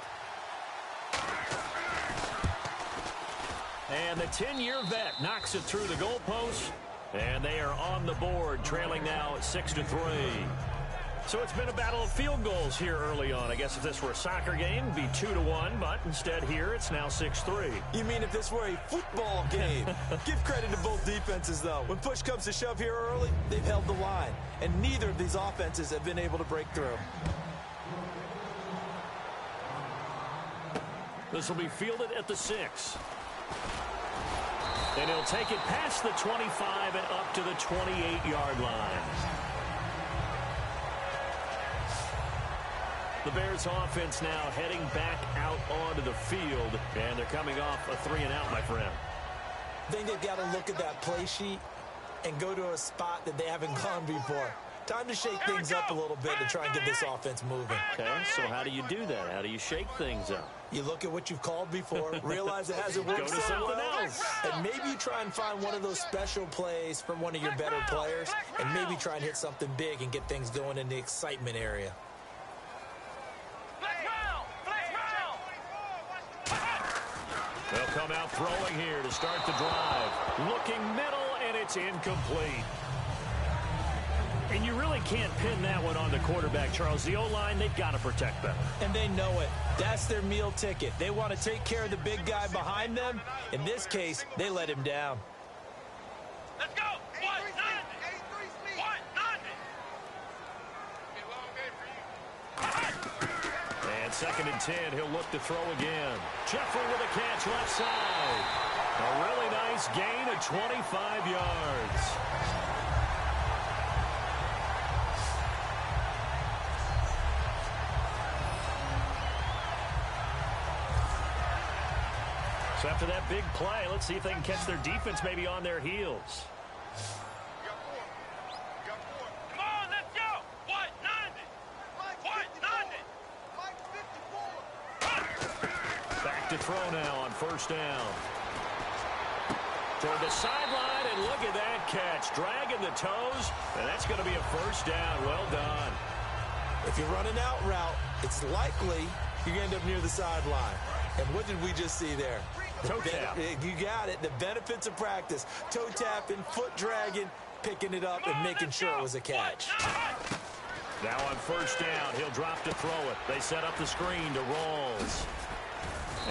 [SPEAKER 2] And the 10-year vet knocks it through the goalpost. And they are on the board, trailing now 6-3. So it's been a battle of field goals here early on. I guess if this were a soccer game, it'd be 2-1, but instead here it's now 6-3.
[SPEAKER 3] You mean if this were a football game? Give credit to both defenses, though. When push comes to shove here early, they've held the line, and neither of these offenses have been able to break through.
[SPEAKER 2] This will be fielded at the 6. And he'll take it past the 25 and up to the 28-yard line. The Bears offense now heading back out onto the field, and they're coming off a 3-and-out, my friend.
[SPEAKER 3] I think they've got to look at that play sheet and go to a spot that they haven't gone before. Time to shake things up a little bit to try and get this offense moving.
[SPEAKER 2] Okay, so how do you do that? How do you shake things up?
[SPEAKER 3] You look at what you've called before, realize it hasn't worked
[SPEAKER 2] Go to
[SPEAKER 3] so
[SPEAKER 2] something
[SPEAKER 3] well,
[SPEAKER 2] else.
[SPEAKER 3] and maybe you try and find one of those special plays from one of your better players, and maybe try and hit something big and get things going in the excitement area.
[SPEAKER 2] They'll come out throwing here to start the drive. Looking middle, and it's incomplete. And you really can't pin that one on the quarterback, Charles. The O-line, they've got to protect better.
[SPEAKER 3] And they know it. That's their meal ticket. They want to take care of the big guy behind them. In this case, they let him down.
[SPEAKER 4] Let's go. 1-9.
[SPEAKER 2] And 2nd and 10, he'll look to throw again. Jeffrey with a catch left side. A really nice gain of 25 yards. So after that big play, let's see if they can catch their defense maybe on their heels.
[SPEAKER 4] Come on, let's go. 1-9.
[SPEAKER 2] Back to throw now on 1st down. Toward the sideline, and look at that catch. Dragging the toes, and that's going to be a 1st down. Well done.
[SPEAKER 3] If you run an out route, it's likely you're going to end up near the sideline. And what did we just see there?
[SPEAKER 2] Toe tap.
[SPEAKER 3] You got it. The benefits of practice. Toe tapping, foot dragging, picking it up, and making sure it was a catch.
[SPEAKER 2] Now on 1st down, he'll drop to throw it. They set up the screen to Rawls.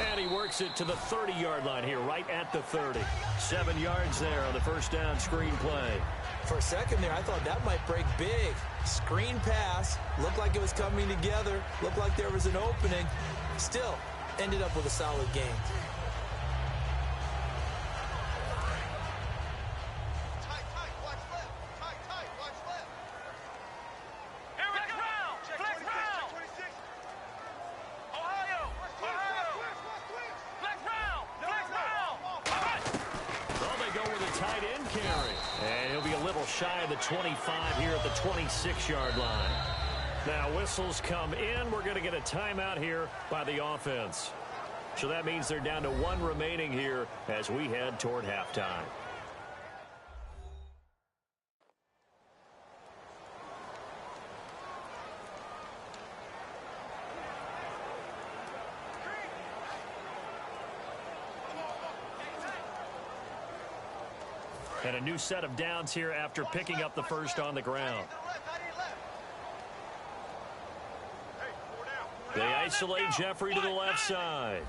[SPEAKER 2] And he works it to the 30-yard line here, right at the 30. 7 yards there on the 1st down screen play.
[SPEAKER 3] For a second there, I thought that might break big. Screen pass. Looked like it was coming together. Looked like there was an opening. Still, ended up with a solid game.
[SPEAKER 2] Shy of the 25 here at the 26-yard line. Now whistles come in. We're going to get a timeout here by the offense. So that means they're down to 1 remaining here as we head toward halftime. And a new set of downs here after picking up the first on the ground. They isolate Jeffrey to the left side.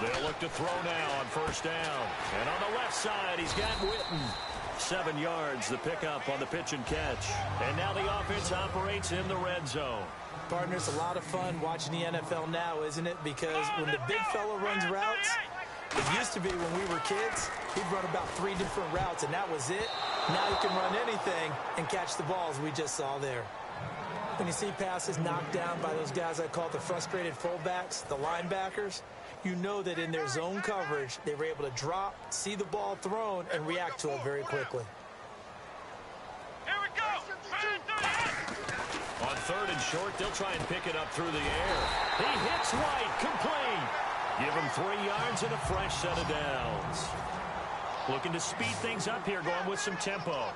[SPEAKER 2] They'll look to throw now on 1st down. And on the left side, he's got Witten. 7 yards, the pickup on the pitch and catch. And now the offense operates in the red zone.
[SPEAKER 3] Partner, it's a lot of fun watching the NFL now, isn't it? Because when the big fella runs routes, it used to be when we were kids, he'd run about 3 different routes, and that was it. Now he can run anything and catch the balls we just saw there. When you see passes knocked down by those guys I call the frustrated fullbacks, the linebackers, you know that in their zone coverage, they were able to drop, see the ball thrown, and react to it very quickly.
[SPEAKER 2] On 3rd and short, they'll try and pick it up through the air. He hits White, complete. Give him 3 yards and a fresh set of downs. Looking to speed things up here, going with some tempo.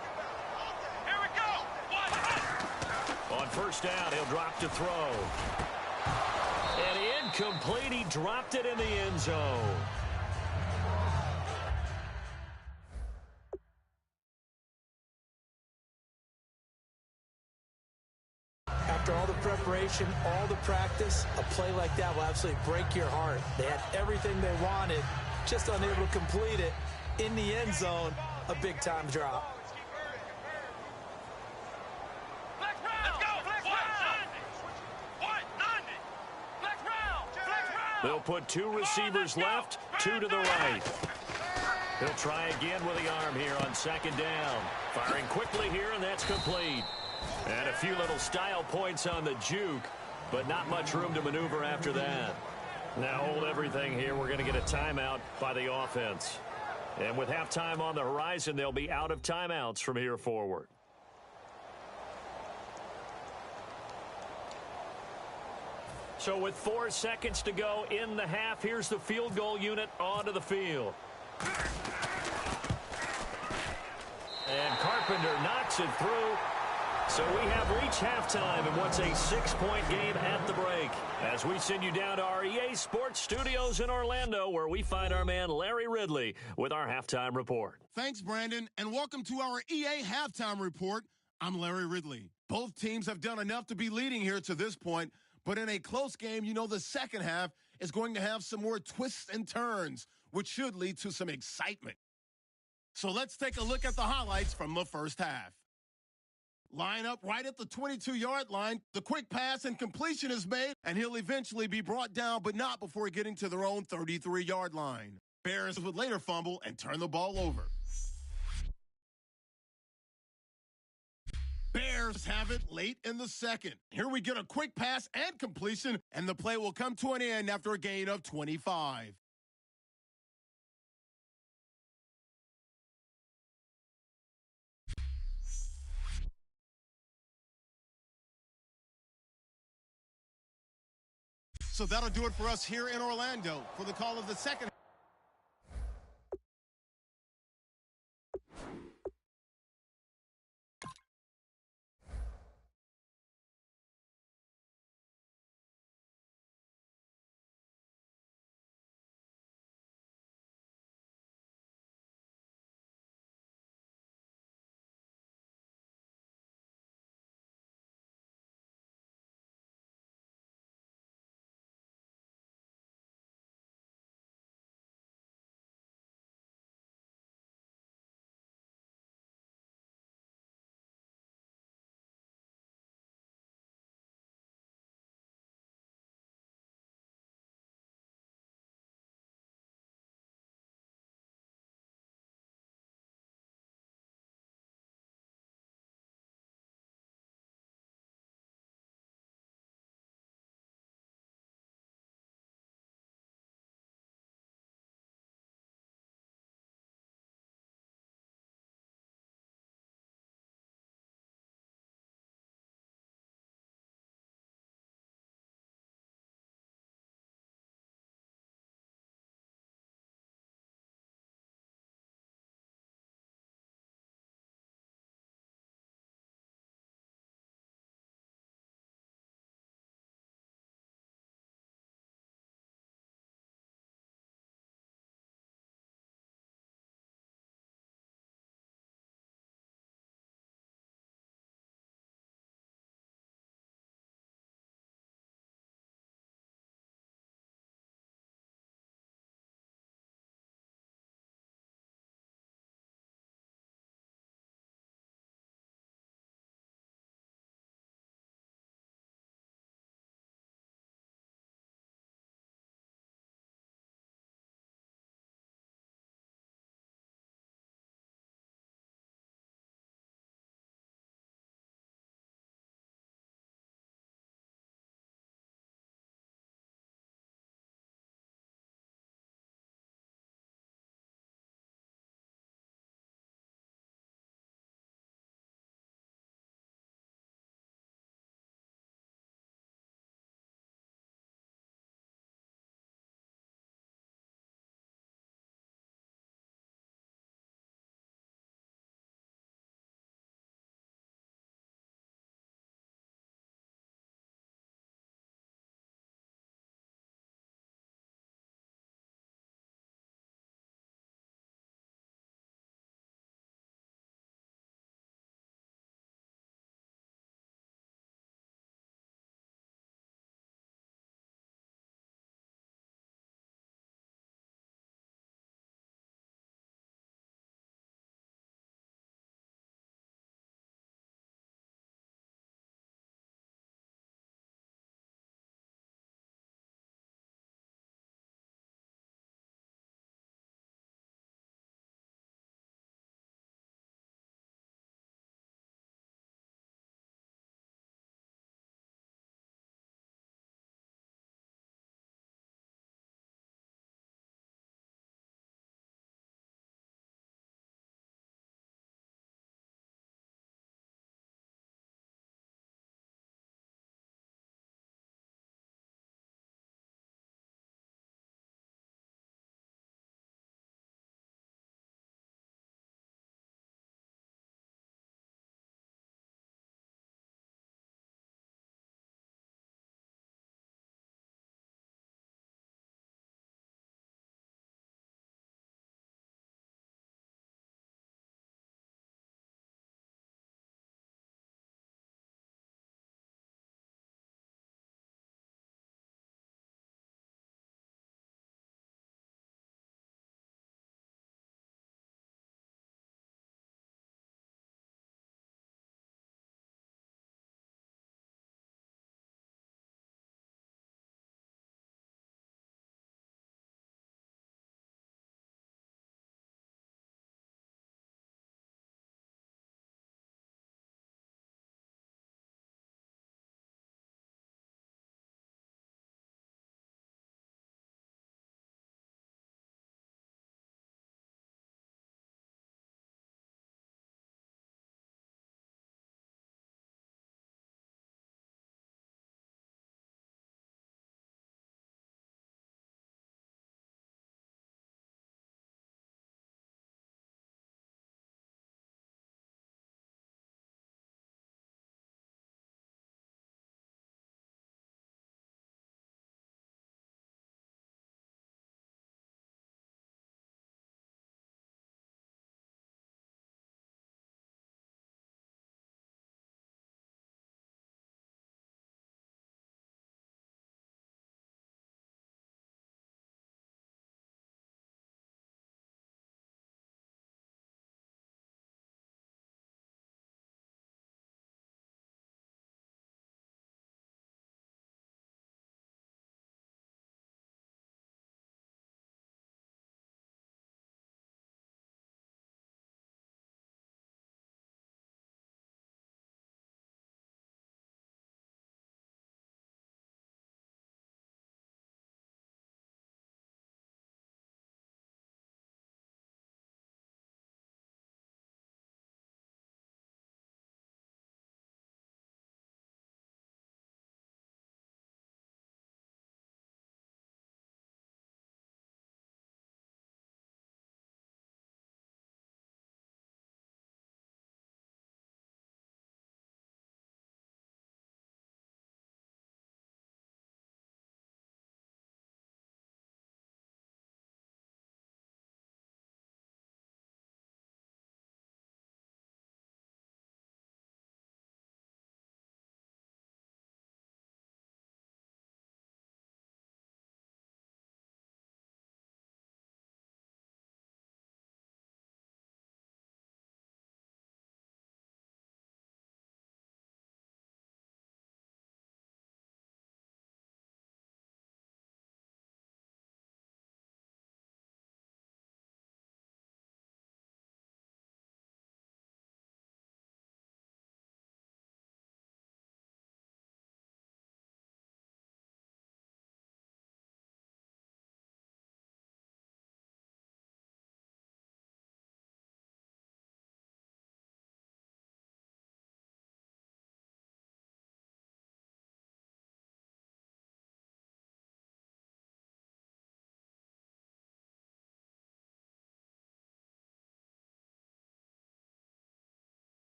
[SPEAKER 4] Here we go.
[SPEAKER 2] On 1st down, he'll drop to throw. And incomplete, he dropped it in the end. end zone. 2 zone.
[SPEAKER 3] after all the preparation, all the practice, a play like that will absolutely break your heart. They had everything they wanted, just unable to complete it. In the end zone, a big-time drop.
[SPEAKER 2] They'll put two receivers left, two to the right. He'll try again with the arm here on second down. Firing quickly here, and that's complete. And a few little style points on the juke, but not much room to maneuver after that. Now hold everything here. We're going to get a timeout by the offense. And with halftime on the horizon, they'll be out of timeouts from here forward. So with 4 seconds to go in the half, here's the field goal unit onto the field. And Carpenter knocks it through. So we have reached halftime in what's a 6-point game at the break. As we send you down to our EA Sports Studios in Orlando, where we find our man Larry Ridley with our halftime report.
[SPEAKER 1] Thanks, Brandon, and welcome to our EA Halftime Report. I'm Larry Ridley. Both teams have done enough to be leading here to this point, but in a close game, you know the second half is going to have some more twists and turns, which should lead to some excitement. So let's take a look at the highlights from the first half. Line up right at the 22-yard line. The quick pass and completion is made, and he'll eventually be brought down, but not before getting to their own 33-yard line. Bears would later fumble and turn the ball over. Bears have it late in the second. Here we get a quick pass and completion, and the play will come to an end after a gain of 25. So that'll do it for us here in Orlando for the call of the second.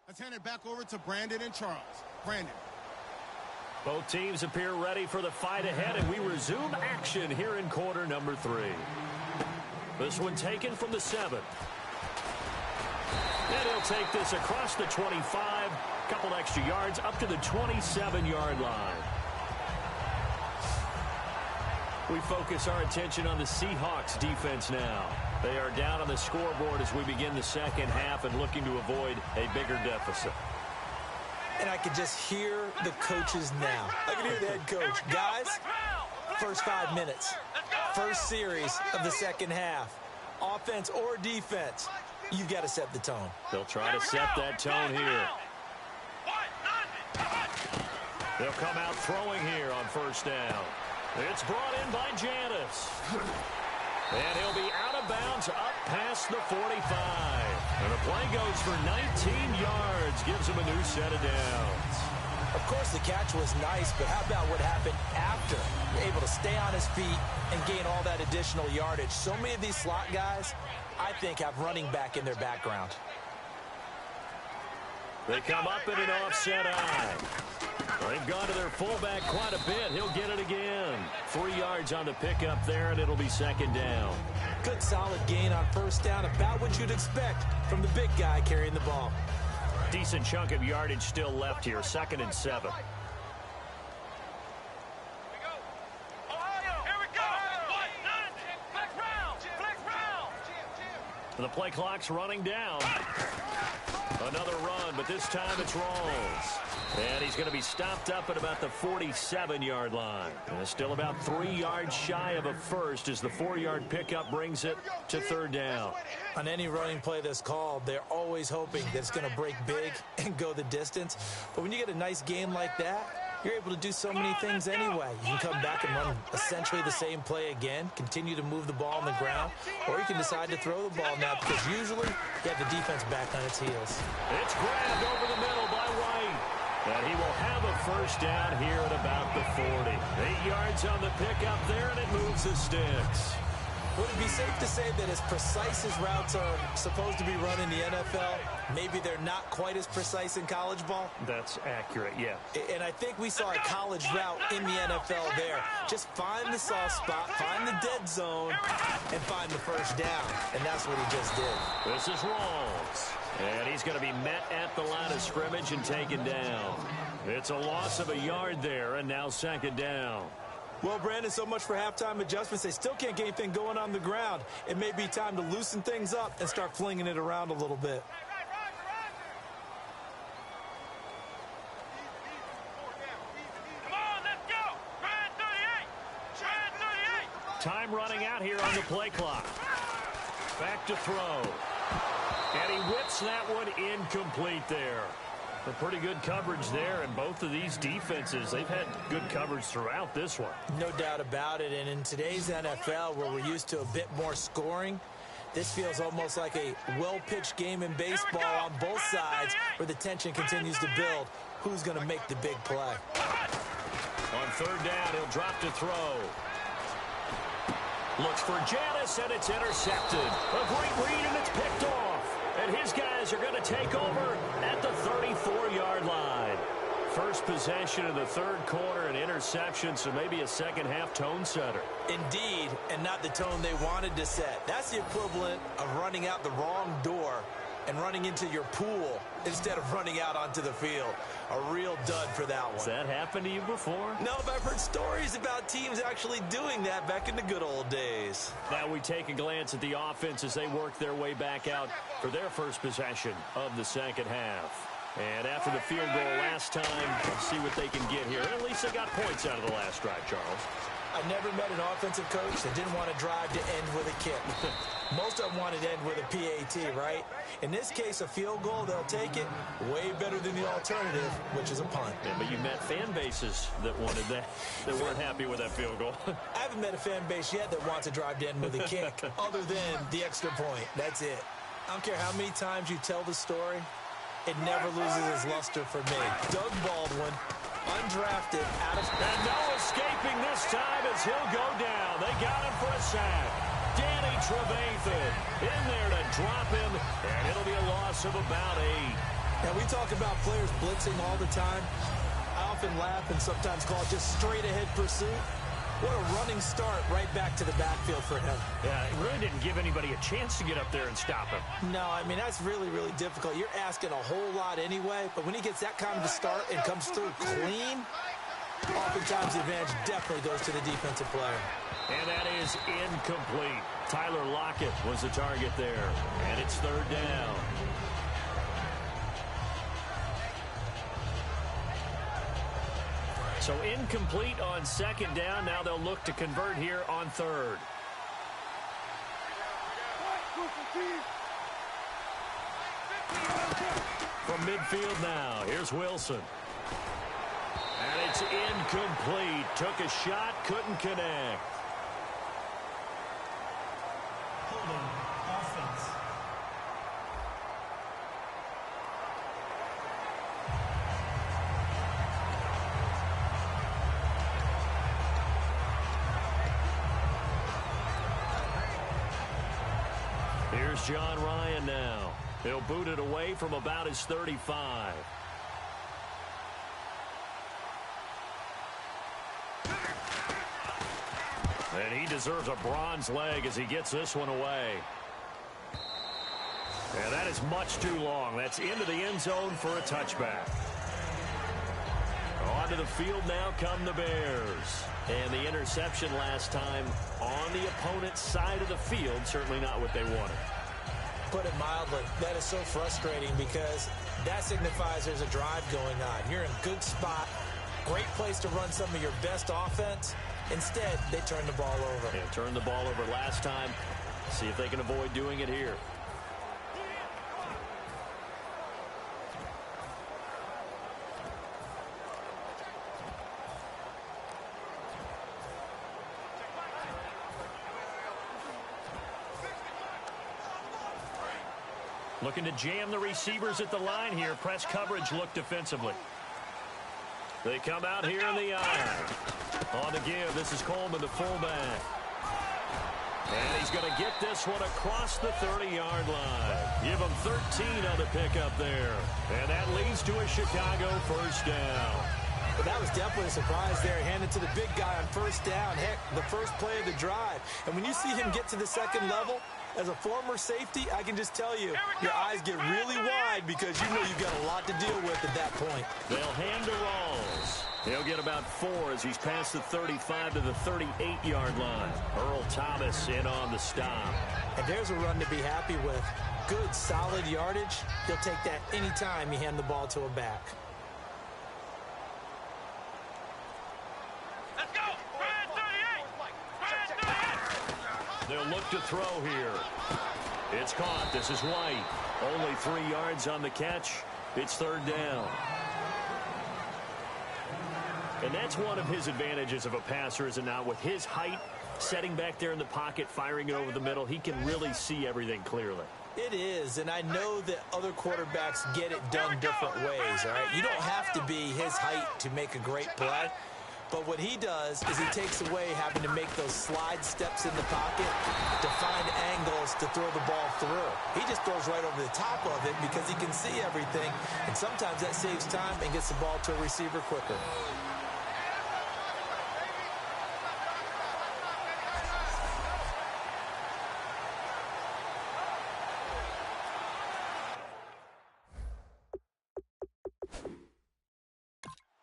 [SPEAKER 1] Let's hand it back over to Brandon and Charles. Brandon.
[SPEAKER 2] Both teams appear ready for the fight ahead, and we resume action here in quarter number 3. This one taken from the 7. And he'll take this across the 25, couple extra yards up to the 27-yard line. We focus our attention on the Seahawks defense now. They are down on the scoreboard as we begin the second half and looking to avoid a bigger deficit.
[SPEAKER 3] And I could just hear the coaches now. I can hear the head coach. Guys, first 5 minutes, first series of the second half. Offense or defense, you've got to set the tone.
[SPEAKER 2] They'll try to set that tone here. They'll come out throwing here on first down. It's brought in by Janis. And he'll be out of bounds up past the 45. And the play goes for 19 yards. Gives him a new set of downs.
[SPEAKER 3] Of course, the catch was nice, but how about what happened after? You're able to stay on his feet and gain all that additional yardage. So many of these slot guys, I think, have running back in their background.
[SPEAKER 2] They come up in an offset eye. They've gone to their fullback quite a bit. He'll get it again. 3 yards on the pickup there, and it'll be second down.
[SPEAKER 3] Good solid gain on first down, about what you'd expect from the big guy carrying the ball.
[SPEAKER 2] Decent chunk of yardage still left here. 2nd and 7. The play clock's running down. Another run, but this time it's Rawls. And he's going to be stopped up at about the 47-yard line. And still about 3 yards shy of a first as the 4-yard pickup brings it to third down.
[SPEAKER 3] On any running play that's called, they're always hoping that it's going to break big and go the distance. But when you get a nice game like that, you're able to do so many things anyway. You can come back and run essentially the same play again, continue to move the ball on the ground, or you can decide to throw the ball now because usually you have the defense back on its heels.
[SPEAKER 2] It's grabbed over the middle by White. And he will have a first down here at about the 40. 8 yards on the pickup there, and it moves the sticks.
[SPEAKER 3] Would it be safe to say that as precise as routes are supposed to be run in the NFL, maybe they're not quite as precise in college ball?
[SPEAKER 2] That's accurate, yeah.
[SPEAKER 3] And I think we saw a college route in the NFL there. Just find the soft spot, find the dead zone, and find the first down. And that's what he just did.
[SPEAKER 2] This is Rawls. And he's going to be met at the line of scrimmage and taken down. It's a loss of a yard there, and now second down.
[SPEAKER 3] Well, Brandon, so much for halftime adjustments. They still can't get anything going on the ground. It may be time to loosen things up and start flinging it around a little bit.
[SPEAKER 4] Come on, let's go. Ryan 38. Ryan 38.
[SPEAKER 2] Time running out here on the play clock. Back to throw. And he whips that one incomplete there. A pretty good coverage there, and both of these defenses, they've had good coverage throughout this one.
[SPEAKER 3] No doubt about it, and in today's NFL, where we're used to a bit more scoring, this feels almost like a well-pitched game in baseball on both sides, where the tension continues to build. Who's going to make the big play?
[SPEAKER 2] On third down, he'll drop to throw. Looks for Janis, and it's intercepted. A great read, and it's picked off. And his guys are going to take over at the 34-yard line. First possession of the third quarter, an interception, so maybe a second-half tone setter.
[SPEAKER 3] Indeed, and not the tone they wanted to set. That's the equivalent of running out the wrong door and running into your pool instead of running out onto the field. A real dud for that one.
[SPEAKER 2] Has that happened to you before?
[SPEAKER 3] No, but I've heard stories about teams actually doing that back in the good old days.
[SPEAKER 2] Now we take a glance at the offense as they work their way back out for their first possession of the second half. And after the field goal last time, we'll see what they can get here. At least they got points out of the last drive, Charles.
[SPEAKER 3] I never met an offensive coach that didn't want to drive to end with a kick. Most of them wanted to end with a PAT, right? In this case, a field goal, they'll take it. Way better than the alternative, which is a punt.
[SPEAKER 2] Yeah, but you met fan bases that wanted that, that weren't happy with that field goal.
[SPEAKER 3] I haven't met a fan base yet that wants to drive to end with a kick, other than the extra point. That's it. I don't care how many times you tell the story, it never loses its luster for me. Doug Baldwin, undrafted, out of...
[SPEAKER 2] And no escaping this time as he'll go down. They got him for a sack. Danny Trevathan in there to drop him, and it'll be a loss of about 8.
[SPEAKER 3] Now, we talk about players blitzing all the time. I often laugh and sometimes call it just straight-ahead pursuit. What a running start right back to the backfield for him.
[SPEAKER 2] Yeah, it really didn't give anybody a chance to get up there and stop him.
[SPEAKER 3] No, I mean, that's really, really difficult. You're asking a whole lot anyway, but when he gets that kind of a start and comes through clean, oftentimes the advantage definitely goes to the defensive player.
[SPEAKER 2] And that is incomplete. Tyler Lockett was the target there, and it's third down. So incomplete on second down. Now they'll look to convert here on third. From midfield now, here's Wilson. And it's incomplete. Took a shot, couldn't connect.
[SPEAKER 5] Holding offense.
[SPEAKER 2] Here's John Ryan now. He'll boot it away from about his 35. And he deserves a bronze leg as he gets this one away. And that is much too long. That's into the end zone for a touchback. Onto the field now come the Bears. And the interception last time on the opponent's side of the field, certainly not what they wanted.
[SPEAKER 3] Put it mildly, that is so frustrating because that signifies there's a drive going on. You're in a good spot, great place to run some of your best offense. Instead, they turn the ball over.
[SPEAKER 2] Yeah, turned the ball over last time. See if they can avoid doing it here. Looking to jam the receivers at the line here. Press coverage look defensively. They come out here in the eye. On the give, this is Coleman, the fullback. And he's going to get this one across the 30-yard line. Give him 13 on the pickup there. And that leads to a Chicago first down.
[SPEAKER 3] But that was definitely a surprise there. Handed to the big guy on first down. Heck, the first play of the drive. And when you see him get to the second level, as a former safety, I can just tell you, your eyes get really wide because you know you've got a lot to deal with at that point.
[SPEAKER 2] They'll hand to Rawls. He'll get about 4 as he's past the 35 to the 38-yard line. Earl Thomas in on the stop.
[SPEAKER 3] And there's a run to be happy with. Good, solid yardage. He'll take that anytime you hand the ball to a back.
[SPEAKER 4] Let's go! Brad 38! Brad 38!
[SPEAKER 2] They'll look to throw here. It's caught. This is White. Only 3 yards on the catch. It's third down. And that's one of his advantages of a passer, is it not? With his height, setting back there in the pocket, firing it over the middle, he can really see everything clearly.
[SPEAKER 3] It is, and I know that other quarterbacks get it done different ways, all right? You don't have to be his height to make a great play. But what he does is he takes away having to make those slide steps in the pocket to find angles to throw the ball through. He just throws right over the top of it because he can see everything, and sometimes that saves time and gets the ball to a receiver quicker.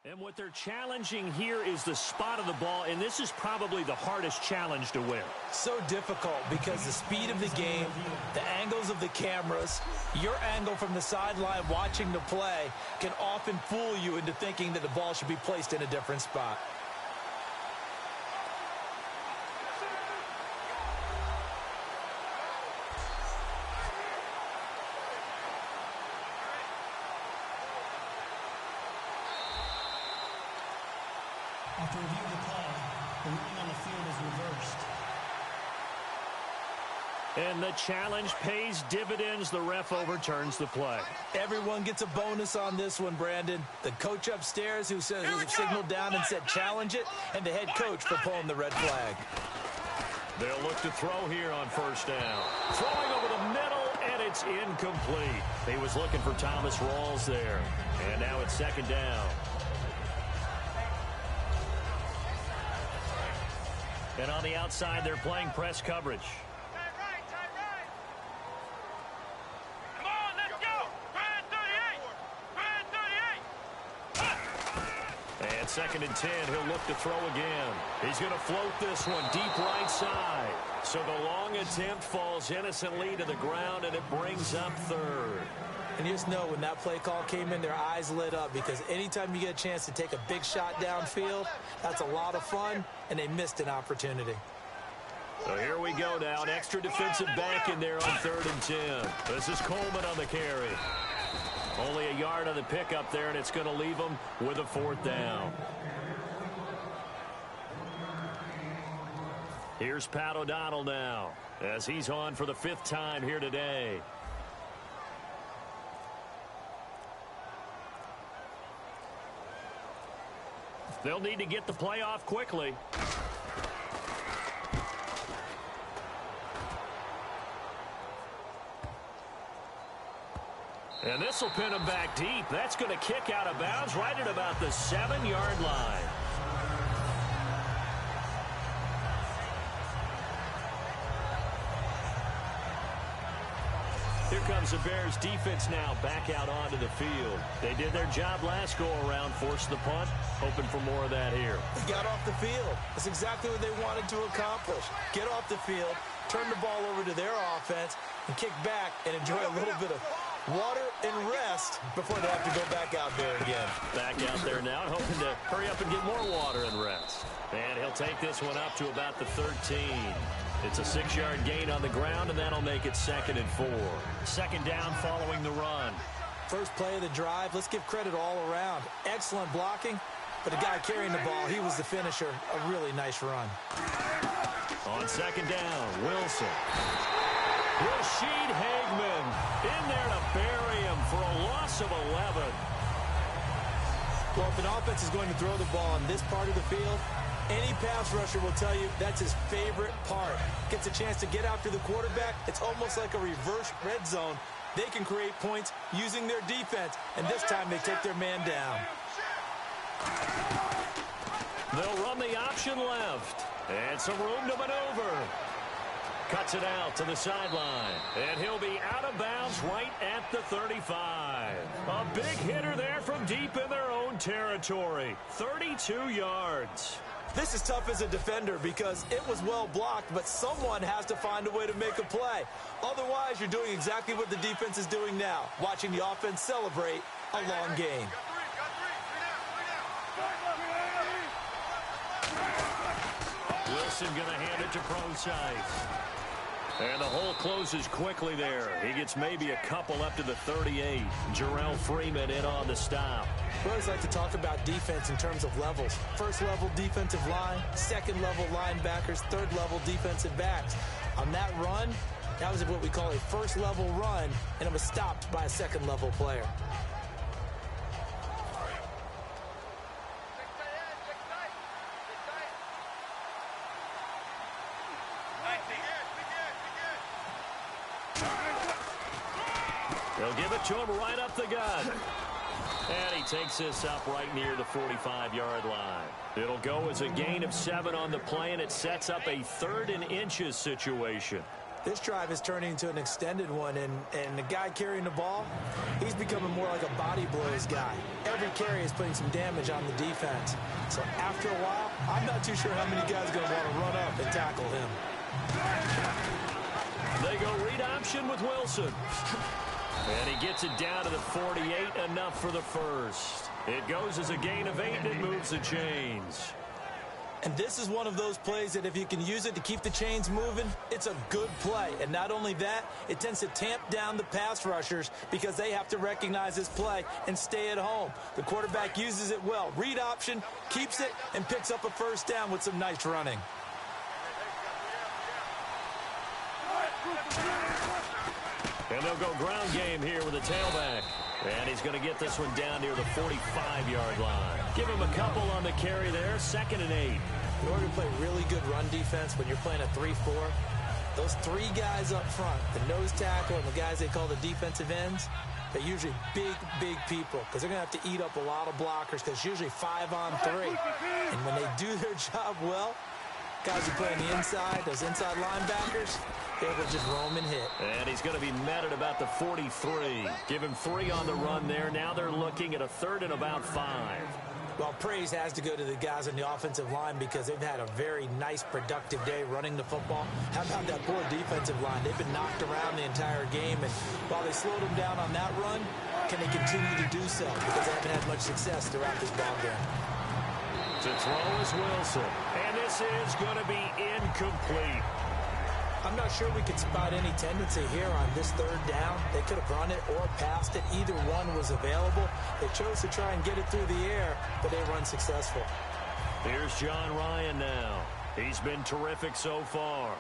[SPEAKER 2] And what they're challenging here is the spot of the ball, and this is probably the hardest challenge to win.
[SPEAKER 3] So difficult because the speed of the game, the angles of the cameras, your angle from the sideline watching the play can often fool you into thinking that the ball should be placed in a different spot.
[SPEAKER 5] After review of the play, the ruling on the field is reversed.
[SPEAKER 2] And the challenge pays dividends. The ref overturns the play.
[SPEAKER 3] Everyone gets a bonus on this one, Brandon. The coach upstairs who signaled down and said challenge it, and the head coach for pulling the red flag.
[SPEAKER 2] They'll look to throw here on first down. Throwing over the middle, and it's It's incomplete. He was looking for Thomas Rawls there. And now it's second down. And on the outside, they're playing press coverage.
[SPEAKER 4] Come on, let's go. Brad 38. Brad 38.
[SPEAKER 2] And second and 10, he'll look to throw again. He's going to float this one deep right side. So the long attempt falls innocently to the ground, and it brings up third.
[SPEAKER 3] And you just know when that play call came in, their eyes lit up, because anytime you get a chance to take a big shot downfield, that's a lot of fun, and they missed an opportunity.
[SPEAKER 2] So here we go now, an extra defensive back in there on 3rd and 10. This is Coleman on the carry. Only a yard on the pickup there, and it's going to leave them with a 4th down. Here's Pat O'Donnell now, as he's on for the 5th time here today. They'll need to get the play off quickly. And this will pin him back deep. That's going to kick out of bounds right at about the 7-yard line. Here comes the Bears defense now back out onto the field. They did their job last go-around, forced the punt, hoping for more of that here.
[SPEAKER 3] They got off the field. That's exactly what they wanted to accomplish. Get off the field, turn the ball over to their offense, and kick back and enjoy a little bit of water and rest before they have to go back out there again.
[SPEAKER 2] Back out there now, hoping to hurry up and get more water and rest. And he'll take this one up to about the 13. It's a 6-yard gain on the ground, and that'll make it 2nd and 4. Second down following the run.
[SPEAKER 3] First play of the drive, let's give credit all around. Excellent blocking, but the guy carrying the ball, he was the finisher. A really nice run.
[SPEAKER 2] On second down, Wilson. Rashid Hageman in there to bury him for a loss of 11.
[SPEAKER 3] Well, if an offense is going to throw the ball in this part of the field, any pass rusher will tell you that's his favorite part. Gets a chance to get after the quarterback. It's almost like a reverse red zone. They can create points using their defense, and this time they take their man down.
[SPEAKER 2] They'll run the option left, and some room to maneuver. Cuts it out to the sideline, and he'll be out of bounds right at the 35. A big hitter there from deep in their own territory. 32 yards.
[SPEAKER 3] This is tough as a defender because it was well blocked, but someone has to find a way to make a play. Otherwise, you're doing exactly what the defense is doing now, watching the offense celebrate a long game.
[SPEAKER 2] Wilson going to hand it to Prosise. And the hole closes quickly there. He gets maybe a couple up to the 38. Jarrell Freeman in on the stop.
[SPEAKER 3] We always like to talk about defense in terms of levels. First level defensive line, second level linebackers, third level defensive backs. On that run, that was what we call a first level run, and it was stopped by a second level player.
[SPEAKER 2] They'll give it to him right up the gut. And he takes this up right near the 45-yard line. It'll go as a gain of 7 on the play, and it sets up a 3rd and inches situation.
[SPEAKER 3] This drive is turning into an extended one, and the guy carrying the ball, he's becoming more like a body blows guy. Every carry is putting some damage on the defense. So after a while, I'm not too sure how many guys are going to want to run up and tackle him.
[SPEAKER 2] They go read option with Wilson. And he gets it down to the 48, enough for the first. It goes as a gain of 8, and it moves the chains.
[SPEAKER 3] And this is one of those plays that if you can use it to keep the chains moving, it's a good play. And not only that, it tends to tamp down the pass rushers because they have to recognize this play and stay at home. The quarterback uses it well. Read option, keeps it, and picks up a first down with some nice running.
[SPEAKER 2] And they'll go ground game here with a tailback. And he's going to get this one down near the 45-yard line. Give him a couple on the carry there, 2nd and 8.
[SPEAKER 3] In order to play really good run defense when you're playing a 3-4, those three guys up front, the nose tackle and the guys they call the defensive ends, they're usually big, big people because they're going to have to eat up a lot of blockers because it's usually 5-on-3. And when they do their job well, guys who play on the inside, those inside linebackers, they will just roam and hit.
[SPEAKER 2] And he's going to be met at about the 43. Give him 3 on the run there. Now they're looking at a 3rd and about 5.
[SPEAKER 3] Well, praise has to go to the guys on the offensive line because they've had a very nice, productive day running the football. How about that poor defensive line? They've been knocked around the entire game, and while they slowed them down on that run, can they continue to do so? Because they haven't had much success throughout this ball game.
[SPEAKER 2] To throw is Wilson, and this is going to be incomplete.
[SPEAKER 3] I'm not sure we could spot any tendency here on this 3rd down. They could have run it or passed it. Either one was available. They chose to try and get it through the air, but they were unsuccessful.
[SPEAKER 2] Here's John Ryan now. He's been terrific so far.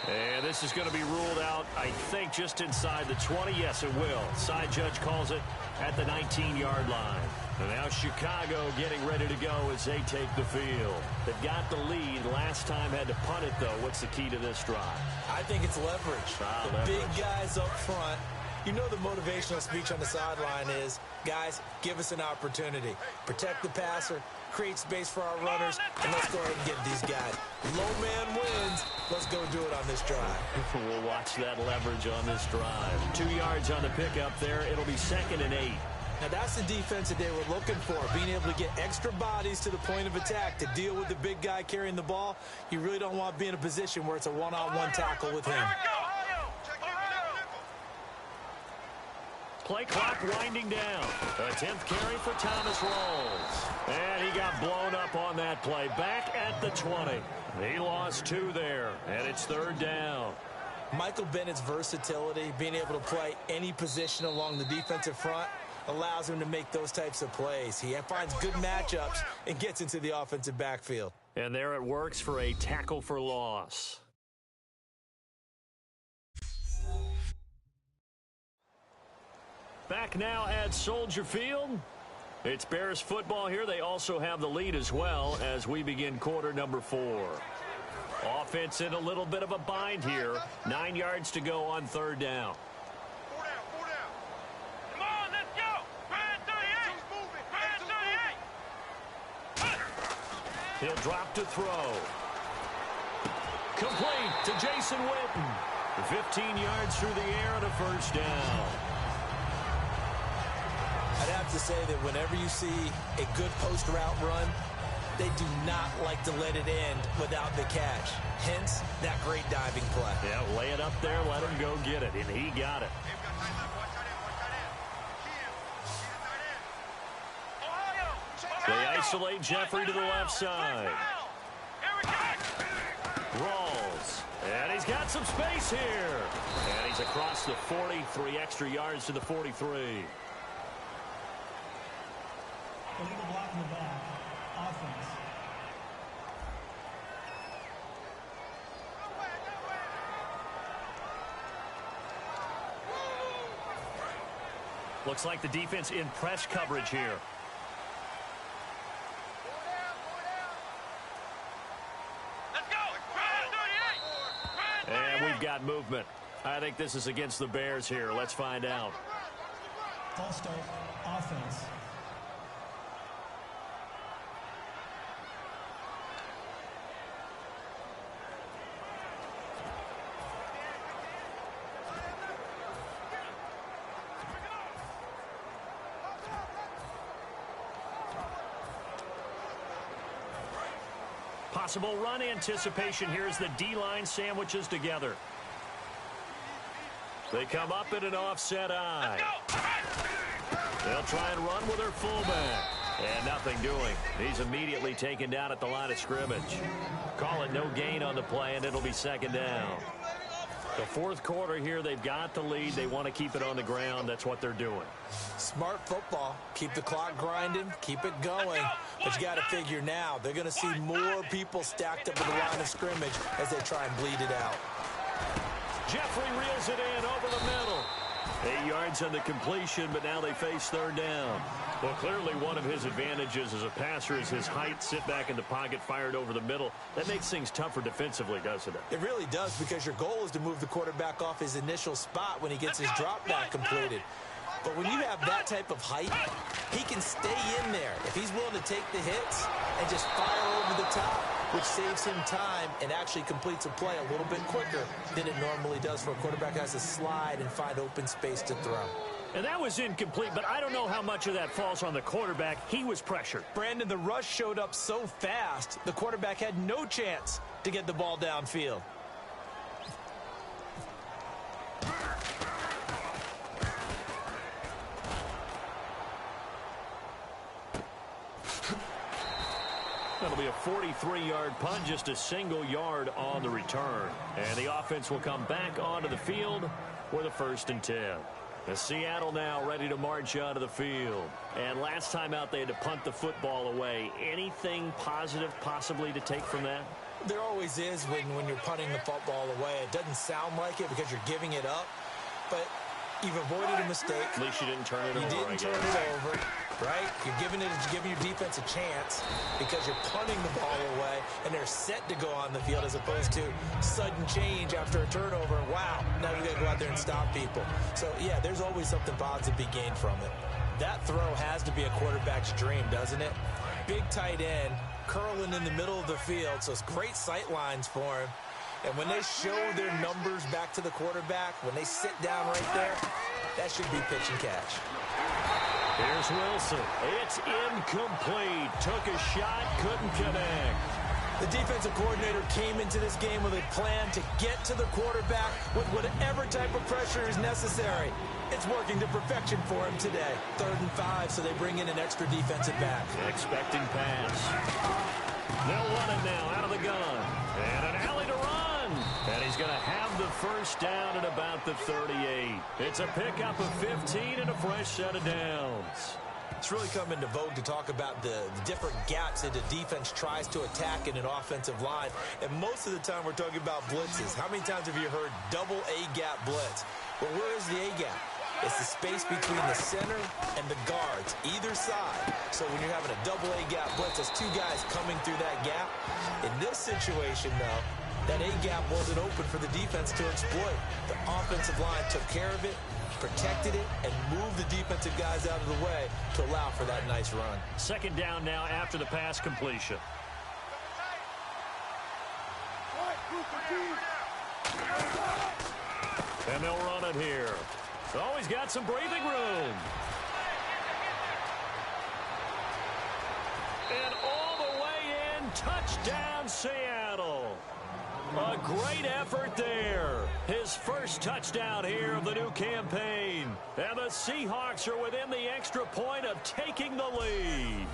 [SPEAKER 2] And this is going to be ruled out, I think, just inside the 20. Yes, it will. Side judge calls it at the 19-yard line. And now Chicago getting ready to go as they take the field. They've got the lead. Last time had to punt it, though. What's the key to this drive?
[SPEAKER 3] I think it's leverage. The big guys up front. You know the motivational speech on the sideline is, guys, give us an opportunity. Protect the passer, create space for our runners, and let's go ahead and get these guys. Low man wins. Let's go do it on this drive.
[SPEAKER 2] We'll watch that leverage on this drive. 2 yards on the pickup there. It'll be 2nd and 8.
[SPEAKER 3] Now, that's the defense that they were looking for, being able to get extra bodies to the point of attack to deal with the big guy carrying the ball. You really don't want to be in a position where it's a one-on-one tackle with him.
[SPEAKER 2] Play clock winding down. A 10th carry for Thomas Rawls. And he got blown up on that play. Back at the 20. He lost 2 there, and it's 3rd down.
[SPEAKER 3] Michael Bennett's versatility, being able to play any position along the defensive front, allows him to make those types of plays. He finds good matchups and gets into the offensive backfield.
[SPEAKER 2] And there it works for a tackle for loss. Back now at Soldier Field. It's Bears football here. They also have the lead as well as we begin quarter number 4. Offense in a little bit of a bind here. 9 yards to go on 3rd down.
[SPEAKER 4] 4 down, 4 down. Come on, let's go. Brand 38. Moving. Brand 38.
[SPEAKER 2] He'll drop to throw. Complete to Jason Witten. 15 yards through the air and a 1st down.
[SPEAKER 3] I'd have to say that whenever you see a good post route run, they do not like to let it end without the catch. Hence, that great diving play.
[SPEAKER 2] Yeah, lay it up there, let him go get it, and he got it. They isolate Jeffrey to the left side. Rawls. And he's got some space here. And he's across the 40, 3 extra yards to the 43.
[SPEAKER 5] Illegal block in the back. Offense.
[SPEAKER 2] Looks like the defense in press coverage here.
[SPEAKER 4] Let's go. Brand 38.
[SPEAKER 2] And we've got movement. I think this is against the Bears here. Let's find out.
[SPEAKER 5] False start. Offense.
[SPEAKER 2] Possible run anticipation here as the D-line sandwiches together. They come up in an offset eye. They'll try and run with their fullback. And nothing doing. He's immediately taken down at the line of scrimmage. Call it no gain on the play, and it'll be 2nd down. The 4th quarter here, they've got the lead. They want to keep it on the ground. That's what they're doing.
[SPEAKER 3] Smart football. Keep the clock grinding. Keep it going. But you got to figure now, they're going to see more people stacked up at the line of scrimmage as they try and bleed it out.
[SPEAKER 2] Jeffrey reels it in over the middle. 8 yards on the completion, but now they face third down. Well, clearly one of his advantages as a passer is his height. Sit back in the pocket, fired over the middle. That makes things tougher defensively, doesn't it?
[SPEAKER 3] It really does, because your goal is to move the quarterback off his initial spot when he gets his drop back completed. But when you have that type of height, he can stay in there if he's willing to take the hits and just fire over the top, which saves him time and actually completes a play a little bit quicker than it normally does for a quarterback who has to slide and find open space to throw.
[SPEAKER 2] And that was incomplete, but I don't know how much of that falls on the quarterback. He was pressured.
[SPEAKER 3] Brandon, the rush showed up so fast, the quarterback had no chance to get the ball downfield.
[SPEAKER 2] That'll be a 43-yard punt, just a single yard on the return. And the offense will come back onto the field for the 1st and 10. The Seattle now ready to march onto the field. And last time out, they had to punt the football away. Anything positive possibly to take from that?
[SPEAKER 3] There always is when you're punting the football away. It doesn't sound like it because you're giving it up, but you've avoided a mistake.
[SPEAKER 2] At least you didn't turn it over.
[SPEAKER 3] You didn't turn it over, right? You're giving your defense a chance because you're punting the ball away, and they're set to go on the field as opposed to sudden change after a turnover. Wow, now you got to go out there and stop people. So, yeah, there's always something positive to be gained from it. That throw has to be a quarterback's dream, doesn't it? Big tight end, curling in the middle of the field, so it's great sight lines for him. And when they show their numbers back to the quarterback, when they sit down right there, that should be pitch and catch.
[SPEAKER 2] Here's Wilson. It's incomplete. Took a shot, couldn't connect.
[SPEAKER 3] The defensive coordinator came into this game with a plan to get to the quarterback with whatever type of pressure is necessary. It's working to perfection for him today. 3rd and 5, so they bring in an extra defensive back.
[SPEAKER 2] Expecting pass. They'll run it now out of the gun. And an alley to run. And he's going to have the first down at about the 38. It's a pickup of 15 and a fresh set of downs.
[SPEAKER 3] It's really come into vogue to talk about the different gaps that the defense tries to attack in an offensive line. And most of the time we're talking about blitzes. How many times have you heard double A-gap blitz? Well, where is the A-gap? It's the space between the center and the guards, either side. So when you're having a double A-gap blitz, there's two guys coming through that gap. In this situation, though, that A-gap wasn't open for the defense to exploit. The offensive line took care of it, protected it, and moved the defensive guys out of the way to allow for that nice run.
[SPEAKER 2] 2nd down now after the pass completion. And they'll run it here. Oh, he's got some breathing room. And all the way in, touchdown Seattle. A great effort there. His first touchdown here of the new campaign. And the Seahawks are within the extra point of taking the lead.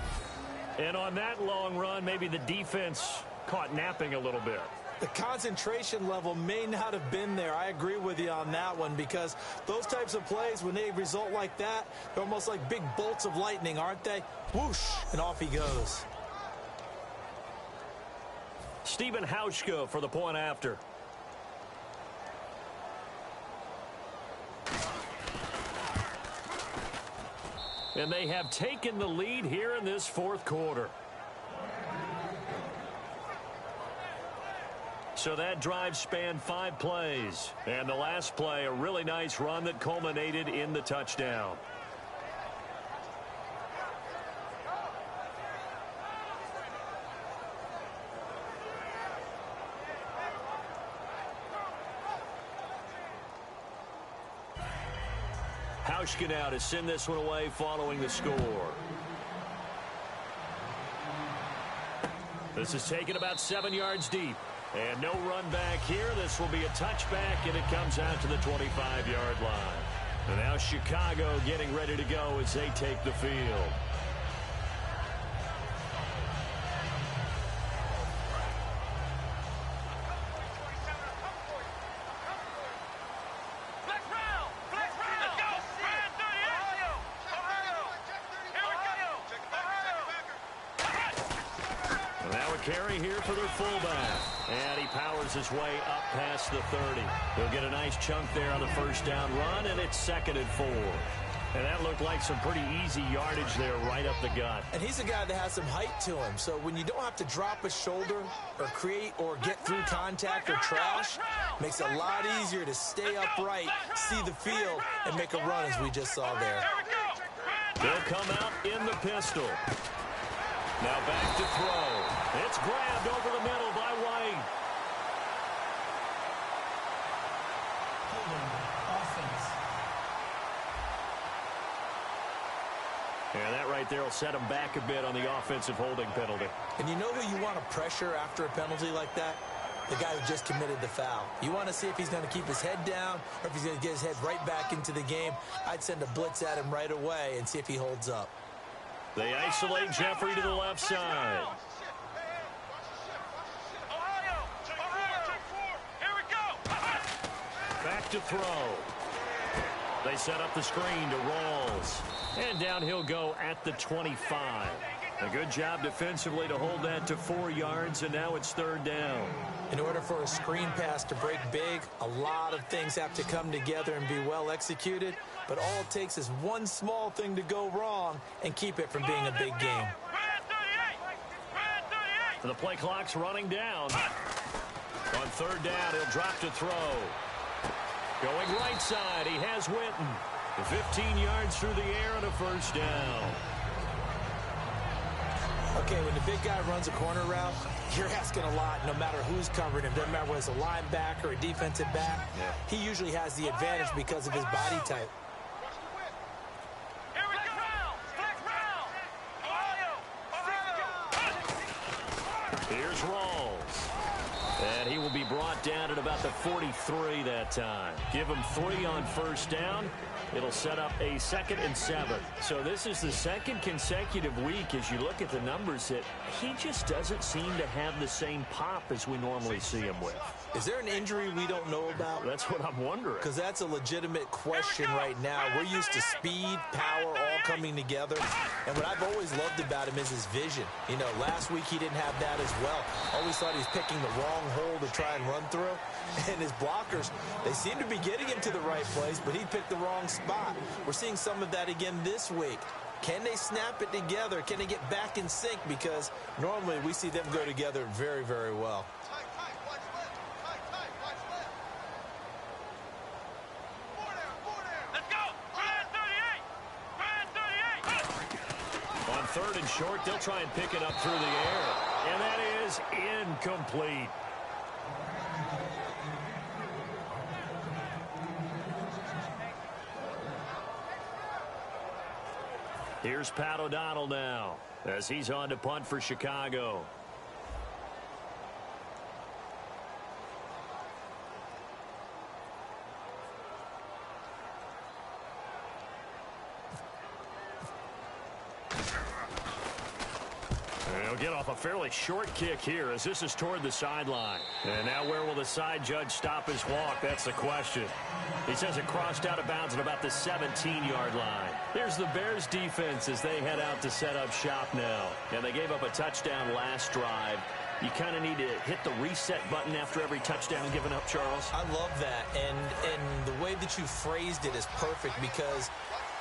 [SPEAKER 2] And on that long run, maybe the defense caught napping a little bit.
[SPEAKER 3] The concentration level may not have been there. I agree with you on that one, because those types of plays, when they result like that, they're almost like big bolts of lightning, aren't they? Whoosh, and off he goes.
[SPEAKER 2] Stephen Hauschka for the point after. And they have taken the lead here in this 4th quarter. So that drive spanned 5 plays. And the last play, a really nice run that culminated in the touchdown. Hauschka now to send this one away following the score. This is taken about 7 yards deep. And no run back here. This will be a touchback, and it comes out to the 25-yard line. And now Chicago getting ready to go as they take the field. carry here for their fullback. And he powers his way up past the 30. He'll get a nice chunk there on the first down run, and it's 2nd and 4. And that looked like some pretty easy yardage there right up the gut.
[SPEAKER 3] And he's a guy that has some height to him. So when you don't have to drop a shoulder or create or get through contact or trash, makes it a lot easier to stay upright, see the field, and make a run as we just saw there.
[SPEAKER 2] They'll come out in the pistol. Now back to throw. It's grabbed over the middle by White.
[SPEAKER 5] Holding offense.
[SPEAKER 2] And that right there will set him back a bit on the offensive holding penalty.
[SPEAKER 3] And you know who you want to pressure after a penalty like that? The guy who just committed the foul. You want to see if he's going to keep his head down or if he's going to get his head right back into the game. I'd send a blitz at him right away and see if he holds up.
[SPEAKER 2] They isolate Jeffrey to the left side. Back to throw. They set up the screen to Rawls. And down he'll go at the 25. A good job defensively to hold that to 4 yards, and now it's 3rd down.
[SPEAKER 3] In order for a screen pass to break big, a lot of things have to come together and be well executed. But all it takes is one small thing to go wrong and keep it from being a big game.
[SPEAKER 2] The play clock's running down. On 3rd down, he'll drop to throw. Going right side, he has Winton. 15 yards through the air and a 1st down.
[SPEAKER 3] Okay, when the big guy runs a corner route, you're asking a lot no matter who's covering him. Doesn't matter whether it's a linebacker or a defensive back. Yeah. He usually has the advantage because of his body type.
[SPEAKER 2] Here's Rawls. And he will be brought down at about the 43 that time. Give him 3 on 1st down. It'll set up a 2nd and 7. So this is the 2nd consecutive week as you look at the numbers that he just doesn't seem to have the same pop as we normally see him with.
[SPEAKER 3] Is there an injury we don't know about?
[SPEAKER 2] That's what I'm wondering.
[SPEAKER 3] Because that's a legitimate question right now. We're used to speed, power, all coming together. And what I've always loved about him is his vision. You know, last week he didn't have that as well. Always thought he was picking the wrong hole to try and run through. And his blockers, they seem to be getting him to the right place, but he picked the wrong spot. We're seeing some of that again this week. Can they snap it together? Can they get back in sync? Because normally we see them go together very, very well.
[SPEAKER 2] On 3rd and short, they'll try and pick it up through the air. And that is incomplete. Here's Pat O'Donnell now as he's on to punt for Chicago. He'll get off a fairly short kick here as this is toward the sideline. And now where will the side judge stop his walk? That's the question. He says it crossed out of bounds at about the 17-yard line. Here's the Bears defense as they head out to set up shop now. And they gave up a touchdown last drive. You kind of need to hit the reset button after every touchdown given up, Charles.
[SPEAKER 3] I love that. And the way that you phrased it is perfect because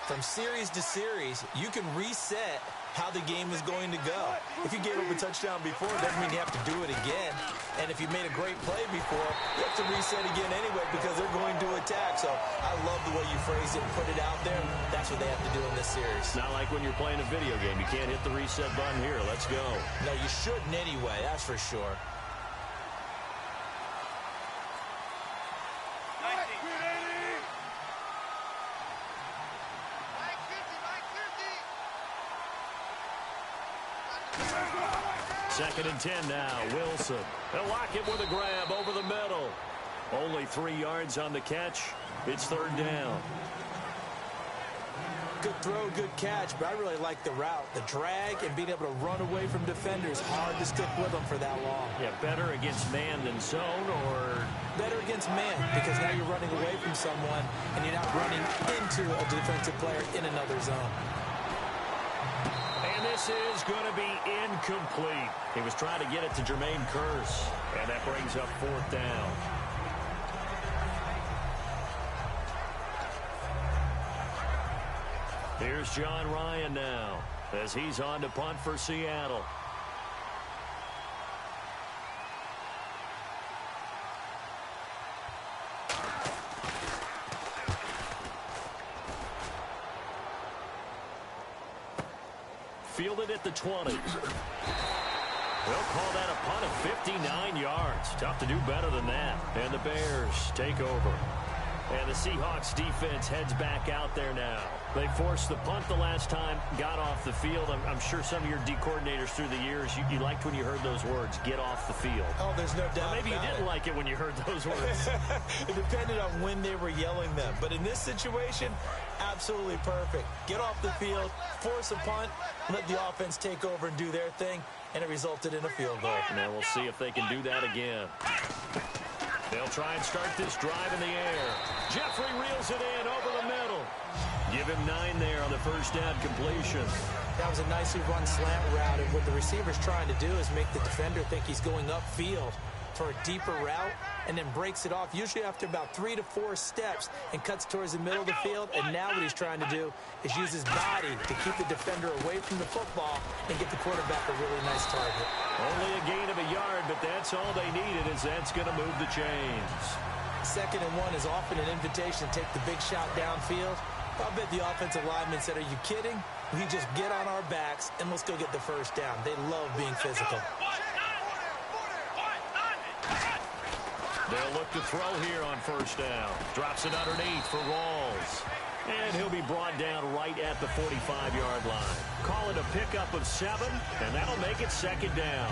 [SPEAKER 3] from series to series, you can reset how the game is going to go. If you gave up a touchdown before, it doesn't mean you have to do it again. And if you made a great play before, you have to reset again anyway because they're going to attack. So I love the way you phrased it and put it out there. That's what they have to do in this series.
[SPEAKER 2] It's not like when you're playing a video game. You can't hit the reset button here. Let's go.
[SPEAKER 3] No, you shouldn't anyway. That's for sure.
[SPEAKER 2] Second and 10 now. Wilson. They'll lock it with a grab over the middle. Only 3 yards on the catch. It's 3rd down.
[SPEAKER 3] Good throw, good catch, but I really like the route. The drag and being able to run away from defenders. Hard to stick with them for that long.
[SPEAKER 2] Yeah, better against man than zone, or?
[SPEAKER 3] Better against man, because now you're running away from someone and you're not running into a defensive player in another zone.
[SPEAKER 2] And this this is going to be incomplete. He was trying to get it to Jermaine Kearse, and that brings up 4th down. Here's John Ryan now as he's on to punt for Seattle. Fielded at the 20. They'll call that a punt of 59 yards. Tough to do better than that. And the Bears take over. And the Seahawks defense heads back out there now. They forced the punt the last time, got off the field. I'm sure some of your D coordinators through the years, you liked when you heard those words, get off the field.
[SPEAKER 3] Oh, there's no doubt.
[SPEAKER 2] Or maybe you didn't like it when you heard those words.
[SPEAKER 3] It depended on when they were yelling them. But in this situation, absolutely perfect. Get off the field, force a punt, let the offense take over and do their thing, and it resulted in a field goal.
[SPEAKER 2] Now we'll see if they can do that again. They'll try and start this drive in the air. Jeffrey reels it in over the middle. Give him 9 there on the first down completion.
[SPEAKER 3] That was a nicely run slant route, and what the receiver's trying to do is make the defender think he's going upfield for a deeper route, and then breaks it off, usually after about 3 to 4 steps, and cuts towards the middle of the field. And now what he's trying to do is use his body to keep the defender away from the football and get the quarterback a really nice target.
[SPEAKER 2] Only a gain of a yard, but that's all they needed, as that's going to move the chains.
[SPEAKER 3] 2nd and 1 is often an invitation to take the big shot downfield. I'll bet the offensive lineman said, are you kidding? We just get on our backs and let's go get the first down. They love being physical.
[SPEAKER 2] They'll look to throw here on first down. Drops it underneath for Rawls. And he'll be brought down right at the 45-yard line. Call it a pickup of 7, and that'll make it 2nd down.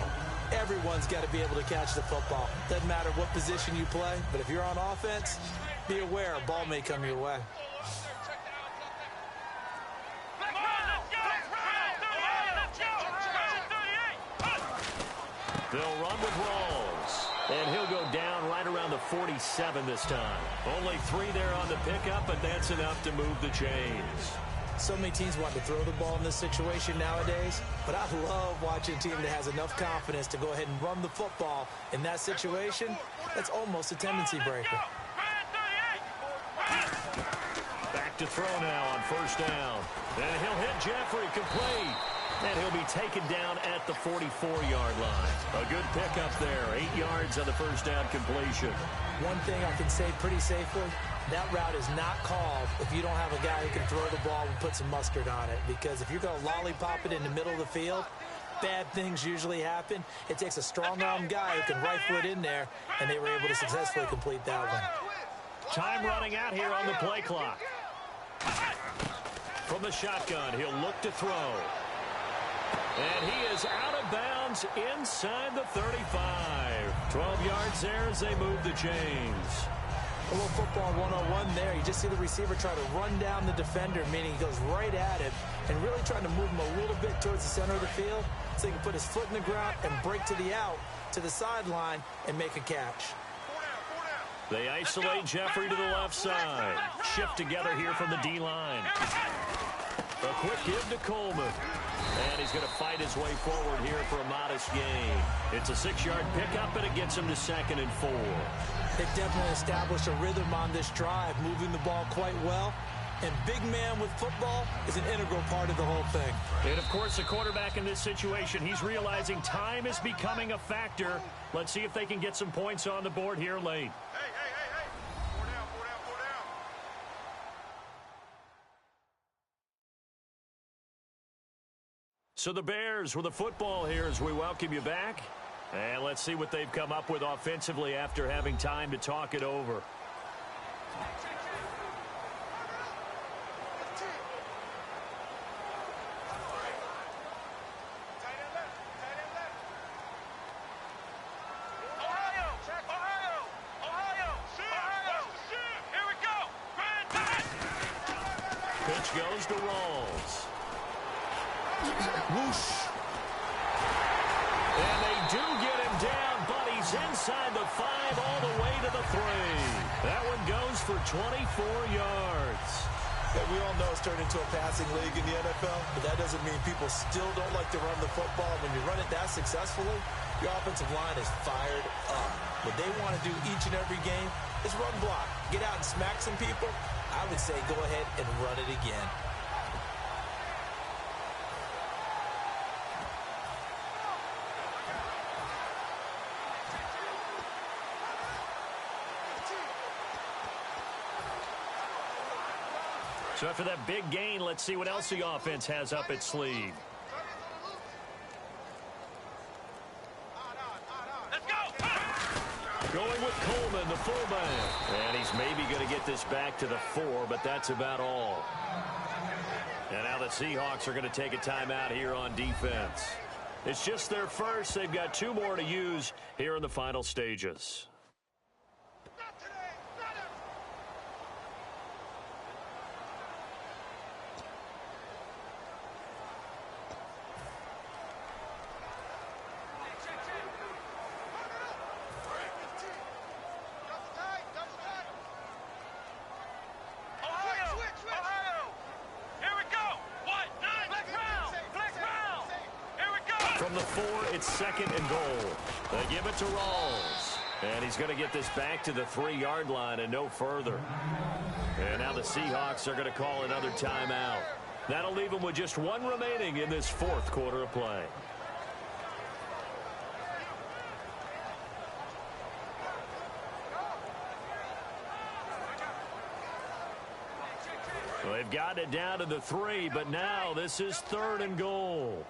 [SPEAKER 3] Everyone's got to be able to catch the football. Doesn't matter what position you play, but if you're on offense, be aware a ball may come your way.
[SPEAKER 2] They'll run with Rawls. And he'll go down right around the 47 this time. Only 3 there on the pickup, but that's enough to move the chains.
[SPEAKER 3] So many teams want to throw the ball in this situation nowadays, but I love watching a team that has enough confidence to go ahead and run the football. In that situation, that's almost a tendency breaker.
[SPEAKER 2] Back to throw now on first down. And he'll hit Jeffrey complete. And he'll be taken down at the 44-yard line. A good pickup there. 8 yards on the first down completion.
[SPEAKER 3] One thing I can say pretty safely, that route is not called if you don't have a guy who can throw the ball and put some mustard on it. Because if you're going to lollipop it in the middle of the field, bad things usually happen. It takes a strong-arm guy who can rifle it in there, and they were able to successfully complete that one.
[SPEAKER 2] Time running out here on the play clock. From the shotgun, he'll look to throw. And he is out of bounds inside the 35. 12 yards there as they move the chains.
[SPEAKER 3] A little football 101 there. You just see the receiver try to run down the defender, meaning he goes right at him, and really trying to move him a little bit towards the center of the field so he can put his foot in the ground and break to the out, to the sideline, and make a catch.
[SPEAKER 2] They isolate Jeffrey to the left side. Shift together here from the D-line. A quick give to Coleman. And he's going to fight his way forward here for a modest gain. It's a 6-yard pickup, and it gets him to 2nd and 4.
[SPEAKER 3] They've definitely established a rhythm on this drive, moving the ball quite well. And big man with football is an integral part of the whole thing.
[SPEAKER 2] And, of course, the quarterback in this situation, he's realizing time is becoming a factor. Let's see if they can get some points on the board here late. So the Bears with the football here as we welcome you back. And let's see what they've come up with offensively after having time to talk it over. Pitch goes to Rawls.
[SPEAKER 1] Whoosh.
[SPEAKER 2] And they do get him down, but he's inside the 5 all the way to the 3. That one goes for 24 yards.
[SPEAKER 3] And we all know it's turned into a passing league in the NFL, but that doesn't mean people still don't like to run the football. When you run it that successfully, your offensive line is fired up. What they want to do each and every game is run block. Get out and smack some people. I would say go ahead and run it again.
[SPEAKER 2] So after that big gain, let's see what else the offense has up its sleeve.
[SPEAKER 4] Let's go!
[SPEAKER 2] Going with Coleman, the fullback. And he's maybe going to get this back to the 4, but that's about all. And now the Seahawks are going to take a timeout here on defense. It's just their first. They've got 2 more to use here in the final stages. From the 4, it's 2nd and goal. They give it to Rawls. And he's going to get this back to the 3-yard line and no further. And now the Seahawks are going to call another timeout. That'll leave them with just 1 remaining in this 4th quarter of play. Well, they've got it down to the 3, but now this is 3rd and goal.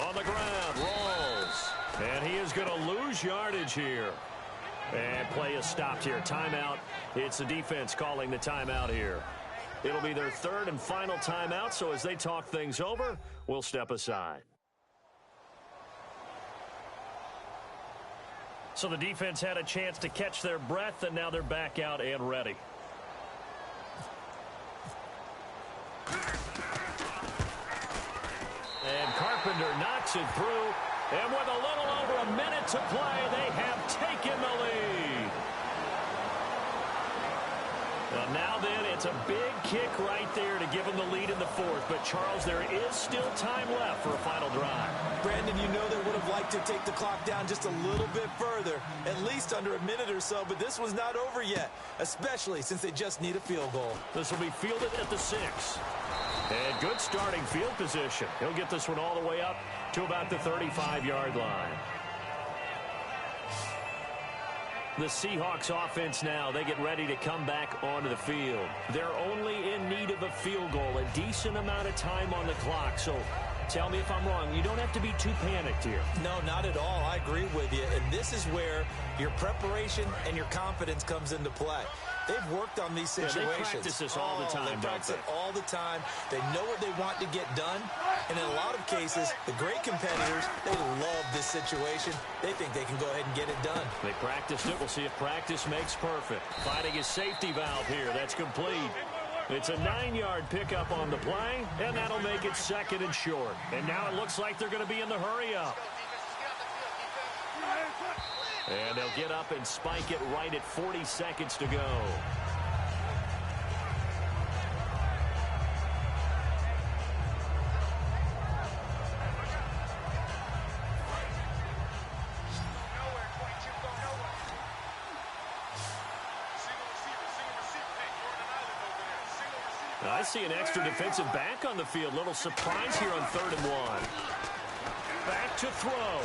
[SPEAKER 2] On the ground, Rawls. And he is going to lose yardage here. And play is stopped here. Timeout. It's the defense calling the timeout here. It'll be their 3rd and final timeout, so as they talk things over, we'll step aside. So the defense had a chance to catch their breath, and now they're back out and ready. And Carpenter knocks it through. And with a little over a minute to play, they have taken the lead. Well, now then, it's a big kick right there to give them the lead in the 4th. But, Charles, there is still time left for a final drive.
[SPEAKER 3] Brandon, you know they would have liked to take the clock down just a little bit further, at least under a minute or so. But this was not over yet, especially since they just need a field goal.
[SPEAKER 2] This will be fielded at the 6. And good starting field position. He'll get this one all the way up to about the 35-yard line. The Seahawks offense now, they get ready to come back onto the field. They're only in need of a field goal, a decent amount of time on the clock. So tell me if I'm wrong. You don't have to be too panicked here.
[SPEAKER 3] No, not at all. I agree with you. And this is where your preparation and your confidence comes into play. They've worked on these situations.
[SPEAKER 2] Yeah, they practice this all the time,
[SPEAKER 3] They practice it all the time. They know what they want to get done. And in a lot of cases, the great competitors, they love this situation. They think they can go ahead and get it done.
[SPEAKER 2] They practiced it. We'll see if practice makes perfect. Finding his safety valve here. That's complete. It's a 9-yard pickup on the play, and that'll make it 2nd and short. And now it looks like they're going to be in the hurry-up. And they'll get up and spike it right at 40 seconds to go. I see an extra defensive back on the field. Little surprise here on 3rd and 1. Back to throw.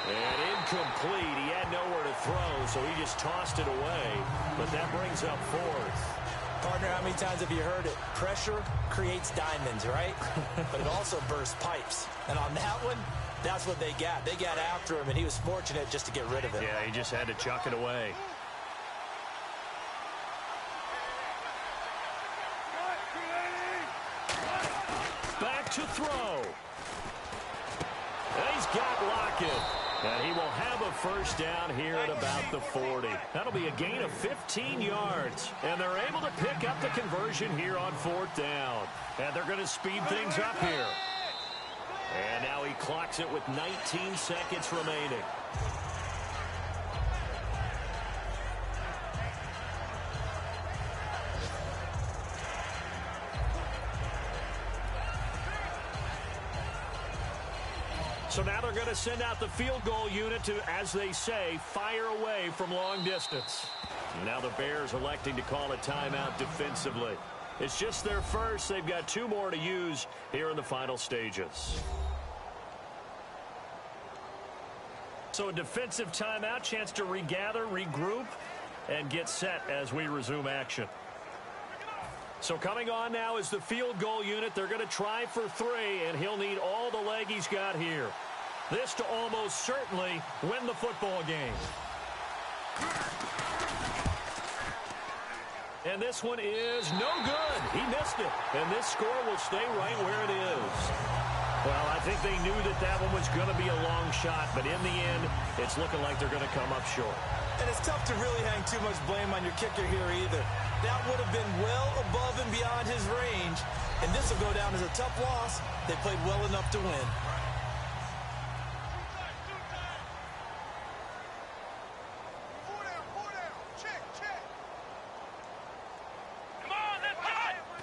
[SPEAKER 2] And incomplete. He had nowhere to throw, so he just tossed it away. But that brings up 4th.
[SPEAKER 3] Partner, how many times have you heard it? Pressure creates diamonds, right? But it also bursts pipes. And on that one, that's what they got. They got after him, and he was fortunate just to get rid of it.
[SPEAKER 2] Yeah, he just had to chuck it away. Back to throw. And he's got Lockett. And he will have a first down here at about the 40. That'll be a gain of 15 yards. And they're able to pick up the conversion here on 4th down. And they're going to speed things up here. And now he clocks it with 19 seconds remaining. going to send out the field goal unit to, as they say, fire away from long distance. Now the Bears electing to call a timeout defensively. It's just their first. They've got 2 more to use here in the final stages. So a defensive timeout, chance to regather, regroup, and get set as we resume action. So coming on now is the field goal unit. They're going to try for 3, and he'll need all the leg he's got here. This to almost certainly win the football game. And this one is no good. He missed it. And this score will stay right where it is. Well, I think they knew that that one was going to be a long shot, but in the end, it's looking like they're going to come up short.
[SPEAKER 3] And it's tough to really hang too much blame on your kicker here either. That would have been well above and beyond his range, and this will go down as a tough loss. They played well enough to win.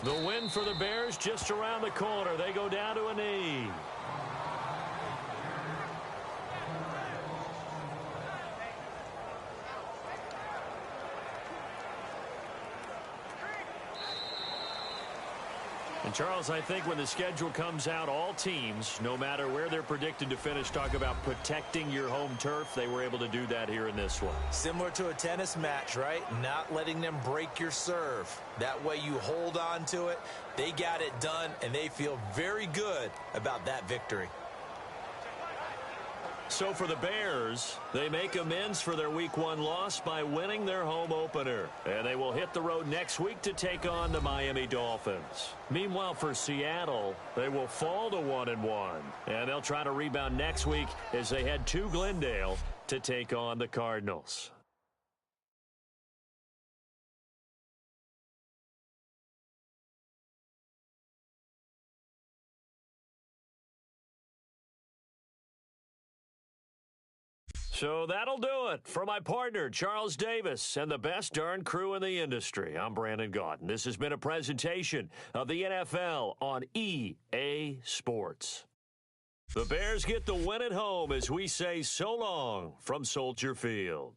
[SPEAKER 2] The win for the Bears just around the corner. They go down to a knee. And Charles, I think when the schedule comes out, all teams, no matter where they're predicted to finish, talk about protecting your home turf. They were able to do that here in this one.
[SPEAKER 3] Similar to a tennis match, right? Not letting them break your serve. That way you hold on to it. They got it done, and they feel very good about that victory.
[SPEAKER 2] So for the Bears, they make amends for their Week 1 loss by winning their home opener. And they will hit the road next week to take on the Miami Dolphins. Meanwhile, for Seattle, they will fall to 1-1. And they'll try to rebound next week as they head to Glendale to take on the Cardinals. So that'll do it for my partner, Charles Davis, and the best darn crew in the industry. I'm Brandon Gaudin. This has been a presentation of the NFL on EA Sports. The Bears get the win at home as we say so long from Soldier Field.